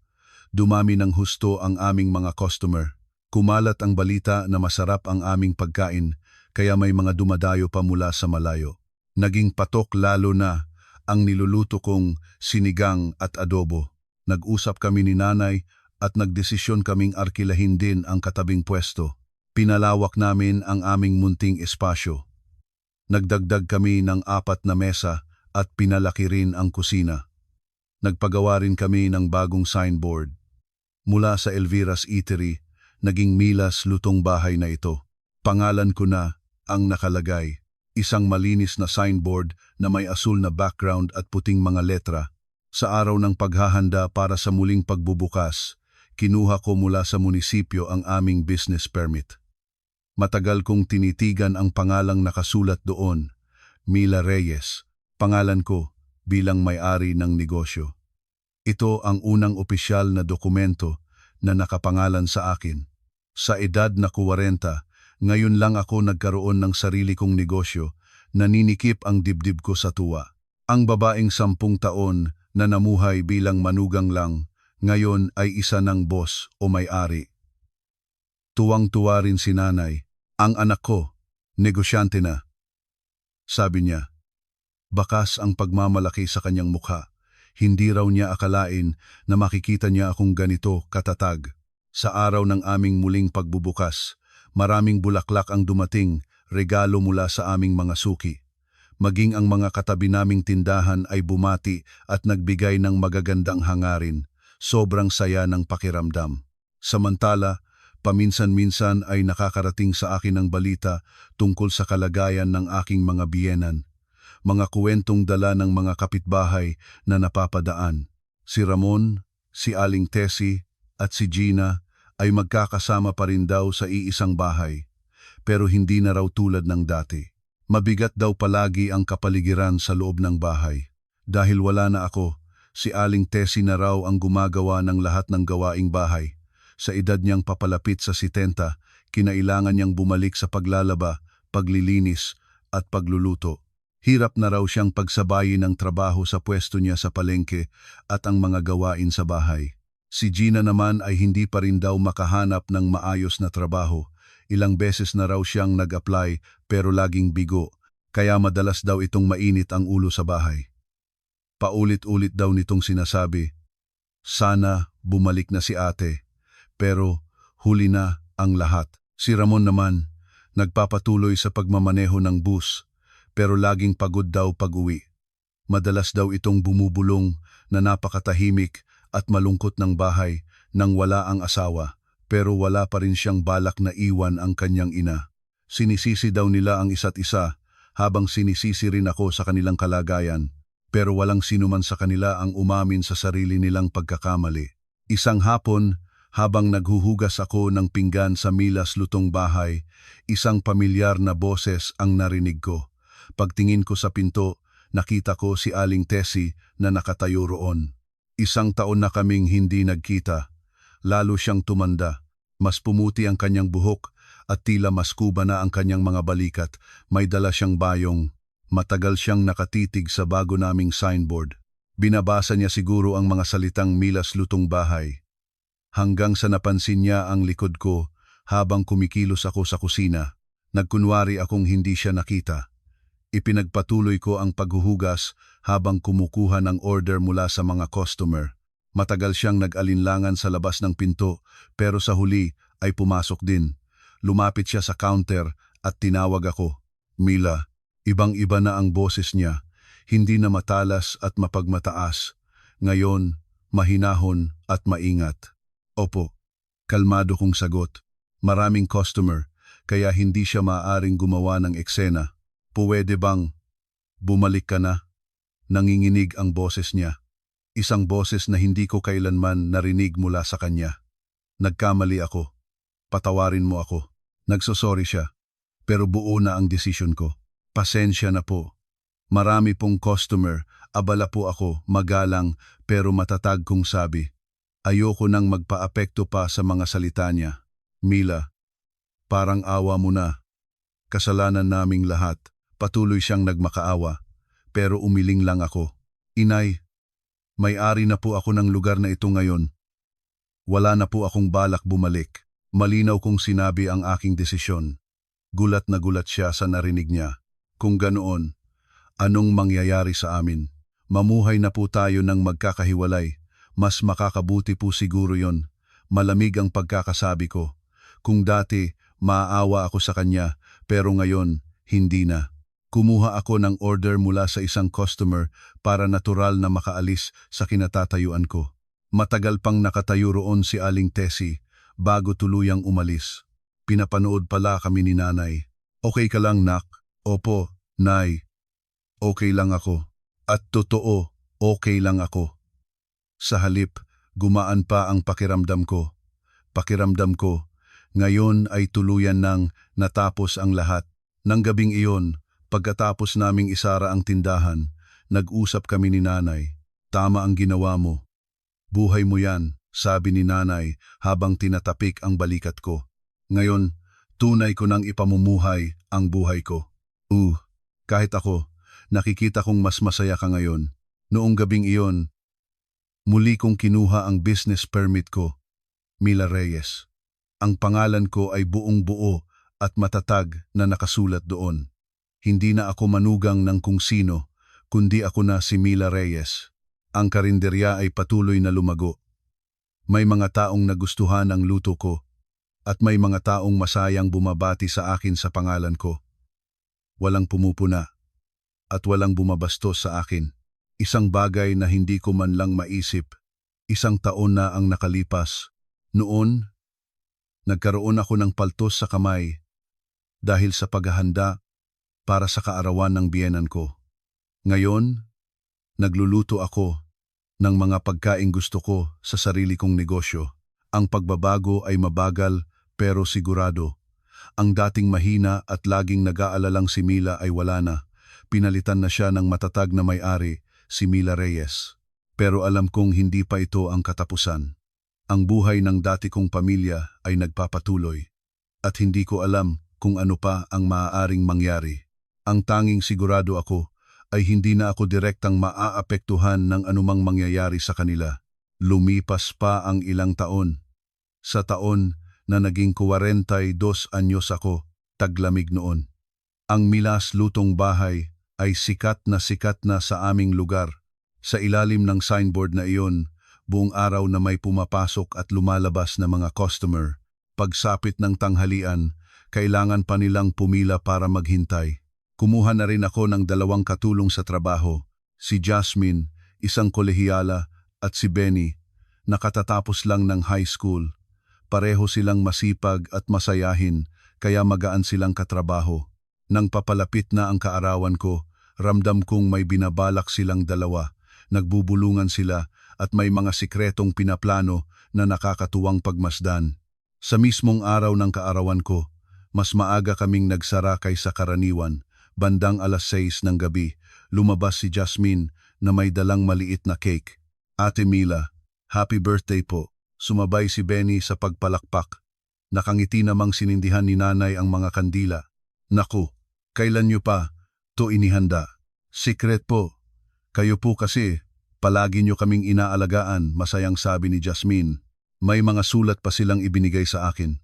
Dumami ng husto ang aming mga customer. Kumalat ang balita na masarap ang aming pagkain, kaya may mga dumadayo pa mula sa malayo. Naging patok lalo na ang niluluto kong sinigang at adobo. Nag-usap kami ni nanay at nagdesisyon kaming arkilahin din ang katabing pwesto. Pinalawak namin ang aming munting espasyo. Nagdagdag kami ng 4 na mesa at pinalaki rin ang kusina. Nagpagawa rin kami ng bagong signboard. Mula sa Elvira's Eatery, naging Mila's Lutong Bahay na ito. Pangalan ko na ang nakalagay. Isang malinis na signboard na may asul na background at puting mga letra. Sa araw ng paghahanda para sa muling pagbubukas, kinuha ko mula sa munisipyo ang aming business permit. Matagal kong tinitigan ang pangalang nakasulat doon, Mila Reyes, pangalan ko bilang may-ari ng negosyo. Ito ang unang opisyal na dokumento na nakapangalan sa akin. Sa edad na 40, ngayon lang ako nagkaroon ng sarili kong negosyo, naninikip ang dibdib ko sa tuwa. Ang babaeng 10 taon na namuhay bilang manugang lang, ngayon ay isa ng boss o may-ari. Tuwang-tuwa rin si nanay. Ang anak ko, negosyante na. Sabi niya, bakas ang pagmamalaki sa kanyang mukha. Hindi raw niya akalain na makikita niya akong ganito katatag. Sa araw ng aming muling pagbubukas, maraming bulaklak ang dumating, regalo mula sa aming mga suki. Maging ang mga katabi naming tindahan ay bumati at nagbigay ng magagandang hangarin. Sobrang saya ng pakiramdam. Samantala, paminsan-minsan ay nakakarating sa akin ang balita tungkol sa kalagayan ng aking mga biyenan. Mga kuwentong dala ng mga kapitbahay na napapadaan. Si Ramon, si Aling Tessie at si Gina ay magkakasama pa rin daw sa iisang bahay, pero hindi na raw tulad ng dati. Mabigat daw palagi ang kapaligiran sa loob ng bahay. Dahil wala na ako, si Aling Tessie na raw ang gumagawa ng lahat ng gawaing bahay. Sa edad niyang papalapit sa 70, kinailangan niyang bumalik sa paglalaba, paglilinis at pagluluto. Hirap na raw siyang pagsabayin ng trabaho sa pwesto niya sa palengke at ang mga gawain sa bahay. Si Gina naman ay hindi pa rin daw makahanap ng maayos na trabaho. Ilang beses na raw siyang nag-apply pero laging bigo, kaya madalas daw itong mainit ang ulo sa bahay. Paulit-ulit daw nitong sinasabi, sana bumalik na si ate, pero huli na ang lahat. Si Ramon naman, nagpapatuloy sa pagmamaneho ng bus, pero laging pagod daw pag-uwi. Madalas daw itong bumubulong na napakatahimik at malungkot ng bahay nang wala ang asawa, pero wala pa rin siyang balak na iwan ang kanyang ina. Sinisisi daw nila ang isa't isa, habang sinisisi rin ako sa kanilang kalagayan, pero walang sinuman sa kanila ang umamin sa sarili nilang pagkakamali. Isang hapon, habang naghuhugas ako ng pinggan sa Mila's Lutong Bahay, isang pamilyar na boses ang narinig ko. Pagtingin ko sa pinto, nakita ko si Aling Tessie na nakatayo roon. 1 taon na kaming hindi nagkita. Lalo siyang tumanda. Mas pumuti ang kanyang buhok at tila mas kuba na ang kanyang mga balikat. May dala siyang bayong. Matagal siyang nakatitig sa bago naming signboard. Binabasa niya siguro ang mga salitang Mila's Lutong Bahay. Hanggang sa napansin niya ang likod ko habang kumikilos ako sa kusina. Nagkunwari akong hindi siya nakita. Ipinagpatuloy ko ang paghuhugas habang kumukuha ng order mula sa mga customer. Matagal siyang nag-alinlangan sa labas ng pinto, pero sa huli ay pumasok din. Lumapit siya sa counter at tinawag ako. Mila, ibang-iba na ang boses niya. Hindi na matalas at mapagmataas. Ngayon, mahinahon at maingat. Opo, kalmado kong sagot. Maraming customer, kaya hindi siya maaaring gumawa ng eksena. Puwede bang bumalik ka na? Nanginginig ang boses niya. Isang boses na hindi ko kailanman narinig mula sa kanya. Nagkamali ako. Patawarin mo ako. Nagsosorry siya. Pero buo na ang desisyon ko. Pasensya na po. Marami pong customer, abala po ako, magalang, pero matatag kong sabi. Ayoko nang magpaapekto pa sa mga salita niya. Mila, parang awa mo na. Kasalanan naming lahat. Patuloy siyang nagmakaawa, pero umiling lang ako. Inay, may-ari na po ako ng lugar na ito ngayon. Wala na po akong balak bumalik. Malinaw kong sinabi ang aking desisyon. Gulat na gulat siya sa narinig niya. Kung ganoon, anong mangyayari sa amin? Mamuhay na po tayo ng magkakahiwalay. Mas makakabuti po siguro yon. Malamig ang pagkakasabi ko. Kung dati, maaawa ako sa kanya, pero ngayon, hindi na. Kumuha ako ng order mula sa isang customer para natural na makaalis sa kinatatayuan ko. Matagal pang nakatayo roon si Aling Tessie bago tuluyang umalis. Pinapanood pala kami ni nanay. Okay ka lang, nak? Opo, nay. Okay lang ako. At totoo, okay lang ako. Sa halip, gumaan pa ang pakiramdam ko. Pakiramdam ko, ngayon ay tuluyan nang natapos ang lahat. Nang gabing iyon, pagkatapos naming isara ang tindahan, nag-usap kami ni nanay. Tama ang ginawa mo. Buhay mo yan, sabi ni nanay habang tinatapik ang balikat ko. Ngayon, tunay ko nang ipamumuhay ang buhay ko. Kahit ako, nakikita kong mas masaya ka ngayon. Noong gabing iyon, muli kong kinuha ang business permit ko, Mila Reyes. Ang pangalan ko ay buong buo at matatag na nakasulat doon. Hindi na ako manugang ng kung sino, kundi ako na si Mila Reyes. Ang karinderya ay patuloy na lumago. May mga taong nagustuhan ang luto ko, at may mga taong masayang bumabati sa akin sa pangalan ko. Walang pumupuna, at walang bumabastos sa akin. Isang bagay na hindi ko man lang maisip. Isang taon na ang nakalipas. Noon, nagkaroon ako ng paltos sa kamay dahil sa paghahanda para sa kaarawan ng biyenan ko. Ngayon, nagluluto ako ng mga pagkaing gusto ko sa sarili kong negosyo. Ang pagbabago ay mabagal pero sigurado. Ang dating mahina at laging nag-aalalang si Mila ay wala na. Pinalitan na siya ng matatag na may-ari, si Mila Reyes. Pero alam kong hindi pa ito ang katapusan. Ang buhay ng dati kong pamilya ay nagpapatuloy. At hindi ko alam kung ano pa ang maaaring mangyari. Ang tanging sigurado ako ay hindi na ako direktang maaapektuhan ng anumang mangyayari sa kanila. Lumipas pa ang ilang taon. Sa taon na naging 42 anyos ako, taglamig noon. Ang Milas Lutong Bahay ay sikat na sa aming lugar. Sa ilalim ng signboard na iyon, buong araw na may pumapasok at lumalabas na mga customer. Pagsapit ng tanghalian, kailangan pa nilang pumila para maghintay. Kumuha na rin ako ng 2 katulong sa trabaho, si Jasmine, isang kolehiyala, at si Benny, nakatatapos lang ng high school. Pareho silang masipag at masayahin, kaya magaan silang katrabaho. Nang papalapit na ang kaarawan ko, ramdam kong may binabalak silang dalawa. Nagbubulungan sila at may mga sikretong pinaplano na nakakatuwang pagmasdan. Sa mismong araw ng kaarawan ko, mas maaga kaming nagsara kaysa karaniwan. Bandang 6:00 ng gabi, lumabas si Jasmine na may dalang maliit na cake. Ate Mila, happy birthday po. Sumabay si Benny sa pagpalakpak. Nakangiti namang sinindihan ni nanay ang mga kandila. Naku, kailan nyo pa to inihanda? Secret po. Kayo po kasi, palagi nyo kaming inaalagaan, masayang sabi ni Jasmine. May mga sulat pa silang ibinigay sa akin.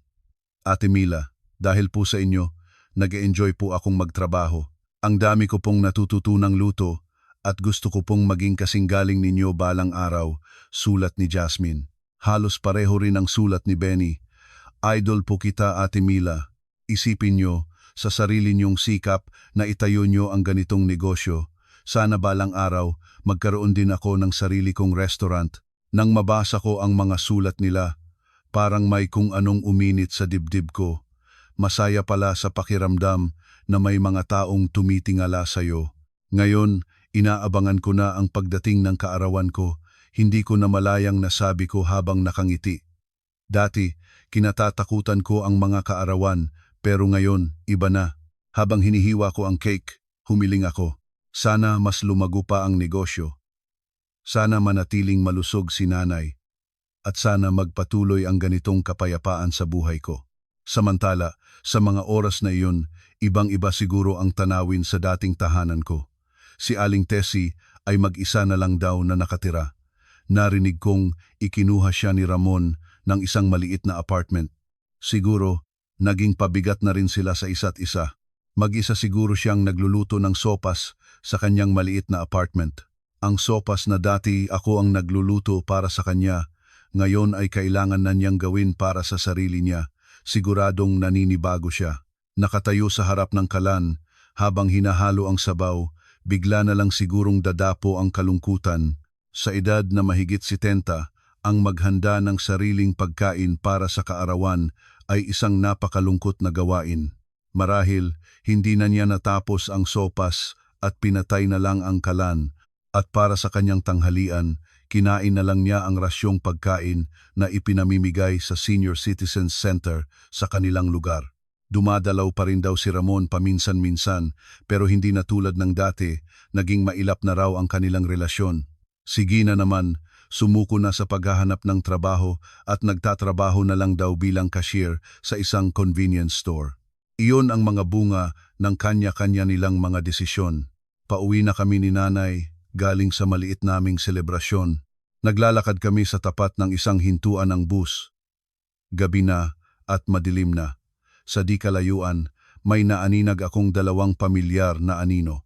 Ate Mila, dahil po sa inyo, nag-e-enjoy po akong magtrabaho. Ang dami ko pong natututunang luto at gusto ko pong maging kasing galing ninyo balang araw, sulat ni Jasmine. Halos pareho rin ang sulat ni Benny. Idol po kita, Ate Mila. Isipin nyo, sa sarili nyong sikap na itayo nyo ang ganitong negosyo. Sana balang araw, magkaroon din ako ng sarili kong restaurant. Nang mabasa ko ang mga sulat nila, parang may kung anong uminit sa dibdib ko. Masaya pala sa pakiramdam na may mga taong tumitingala sa'yo. Ngayon, inaabangan ko na ang pagdating ng kaarawan ko. Hindi ko na malayang nasabi ko habang nakangiti. Dati, kinatatakutan ko ang mga kaarawan, pero ngayon, iba na. Habang hinihiwa ko ang cake, humiling ako. Sana mas lumago pa ang negosyo. Sana manatiling malusog si nanay. At sana magpatuloy ang ganitong kapayapaan sa buhay ko. Samantala, sa mga oras na iyon, ibang-iba siguro ang tanawin sa dating tahanan ko. Si Aling Tessie ay mag-isa na lang daw na nakatira. Narinig kong ikinuha siya ni Ramon ng isang maliit na apartment. Siguro, naging pabigat na rin sila sa isa't isa. Mag-isa siguro siyang nagluluto ng sopas sa kanyang maliit na apartment. Ang sopas na dati ako ang nagluluto para sa kanya, ngayon ay kailangan na niyang gawin para sa sarili niya. Siguradong naninibago siya. Nakatayo sa harap ng kalan, habang hinahalo ang sabaw, bigla na lang sigurong dadapo ang kalungkutan. Sa edad na mahigit 70, ang maghanda ng sariling pagkain para sa kaarawan ay isang napakalungkot na gawain. Marahil, hindi na niya natapos ang sopas at pinatay na lang ang kalan, at para sa kanyang tanghalian, kinain na lang niya ang rasyong pagkain na ipinamimigay sa Senior Citizens Center sa kanilang lugar. Dumadalaw pa rin daw si Ramon paminsan-minsan, pero hindi na tulad ng dati, naging mailap na raw ang kanilang relasyon. Si Gina naman, sumuko na sa paghahanap ng trabaho at nagtatrabaho na lang daw bilang cashier sa isang convenience store. Iyon ang mga bunga ng kanya-kanya nilang mga desisyon. Pauwi na kami ni nanay, galing sa maliit naming selebrasyon. Naglalakad kami sa tapat ng isang hintuan ng bus. Gabi na at madilim na. Sa di kalayuan, may naaninag akong 2 pamilyar na anino.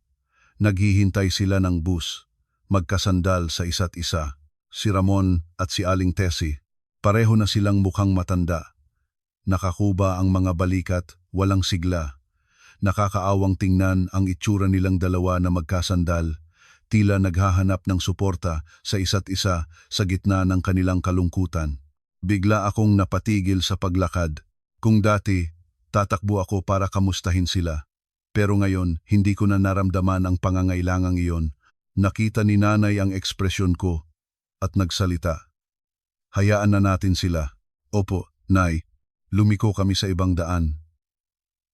Naghihintay sila ng bus, magkasandal sa isa't isa. Si Ramon at si Aling Tessie, pareho na silang mukhang matanda. Nakakuba ang mga balikat, walang sigla. Nakakaawang tingnan ang itsura nilang dalawa na magkasandal, tila naghahanap ng suporta sa isa't isa sa gitna ng kanilang kalungkutan. Bigla akong napatigil sa paglakad. Kung dati, tatakbo ako para kamustahin sila. Pero ngayon, hindi ko na naramdaman ang pangangailangang iyon. Nakita ni nanay ang ekspresyon ko at nagsalita. Hayaan na natin sila. Opo, nay. Lumiko kami sa ibang daan.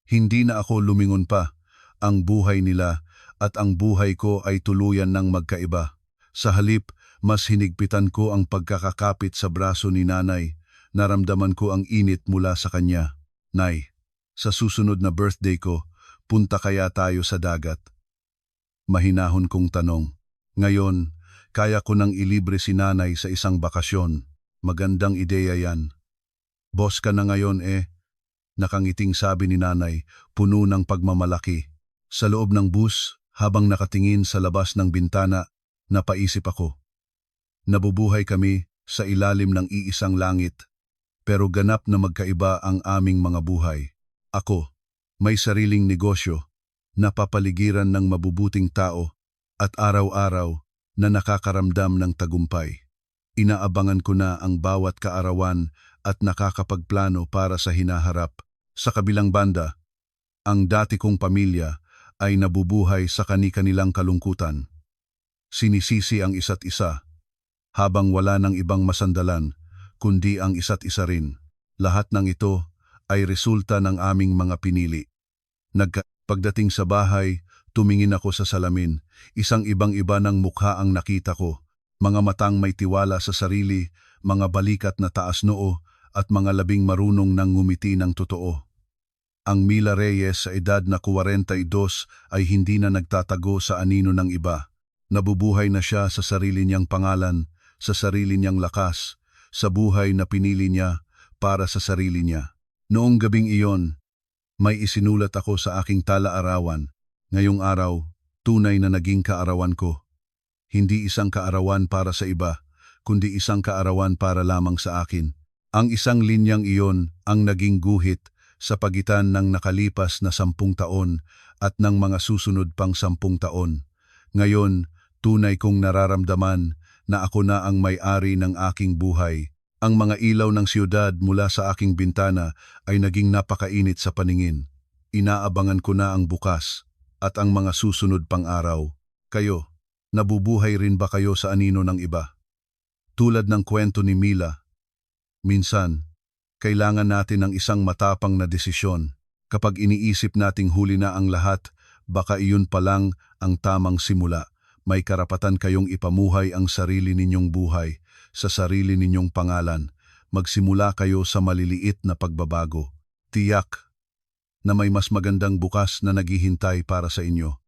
Hindi na ako lumingon pa. Ang buhay nila at ang buhay ko ay tuluyan ng magkaiba. Sa halip, mas hinigpitan ko ang pagkakakapit sa braso ni nanay. Naramdaman ko ang init mula sa kanya. Nay, sa susunod na birthday ko, punta kaya tayo sa dagat? Mahinahon kong tanong. Ngayon, kaya ko nang ilibre si nanay sa isang bakasyon. Magandang ideya yan. Boss ka na ngayon nakangiting sabi ni nanay, puno ng pagmamalaki. Sa loob ng bus, habang nakatingin sa labas ng bintana, napaisip ako. Nabubuhay kami sa ilalim ng iisang langit, pero ganap na magkaiba ang aming mga buhay. Ako, may sariling negosyo, napapaligiran ng mabubuting tao, at araw-araw na nakakaramdam ng tagumpay. Inaabangan ko na ang bawat kaarawan at nakakapagplano para sa hinaharap. Sa kabilang banda, ang dati kong pamilya ay nabubuhay sa kani-kanilang kalungkutan. Sinisisi ang isa't isa, habang wala ng ibang masandalan, kundi ang isa't isa rin. Lahat ng ito ay resulta ng aming mga pinili. Pagdating sa bahay, tumingin ako sa salamin. Isang ibang-iba ng mukha ang nakita ko. Mga matang may tiwala sa sarili, mga balikat na taas noo, at mga labing marunong nang ngumiti ng totoo. Ang Mila Reyes sa edad na 42 ay hindi na nagtatago sa anino ng iba. Nabubuhay na siya sa sarili niyang pangalan, sa sarili niyang lakas, sa buhay na pinili niya para sa sarili niya. Noong gabing iyon, may isinulat ako sa aking tala-arawan. Ngayong araw, tunay na naging kaarawan ko. Hindi isang kaarawan para sa iba, kundi isang kaarawan para lamang sa akin. Ang isang linyang iyon ang naging guhit sa pagitan ng nakalipas na 10 taon at ng mga susunod pang 10 taon. Ngayon, tunay kong nararamdaman na ako na ang may-ari ng aking buhay. Ang mga ilaw ng siyudad mula sa aking bintana ay naging napakainit sa paningin. Inaabangan ko na ang bukas at ang mga susunod pang araw. Kayo, nabubuhay rin ba kayo sa anino ng iba? Tulad ng kwento ni Mila, minsan, kailangan natin ng isang matapang na desisyon. Kapag iniisip nating huli na ang lahat, baka iyon pa lang ang tamang simula. May karapatan kayong ipamuhay ang sarili ninyong buhay sa sarili ninyong pangalan. Magsimula kayo sa maliliit na pagbabago. Tiyak na may mas magandang bukas na naghihintay para sa inyo.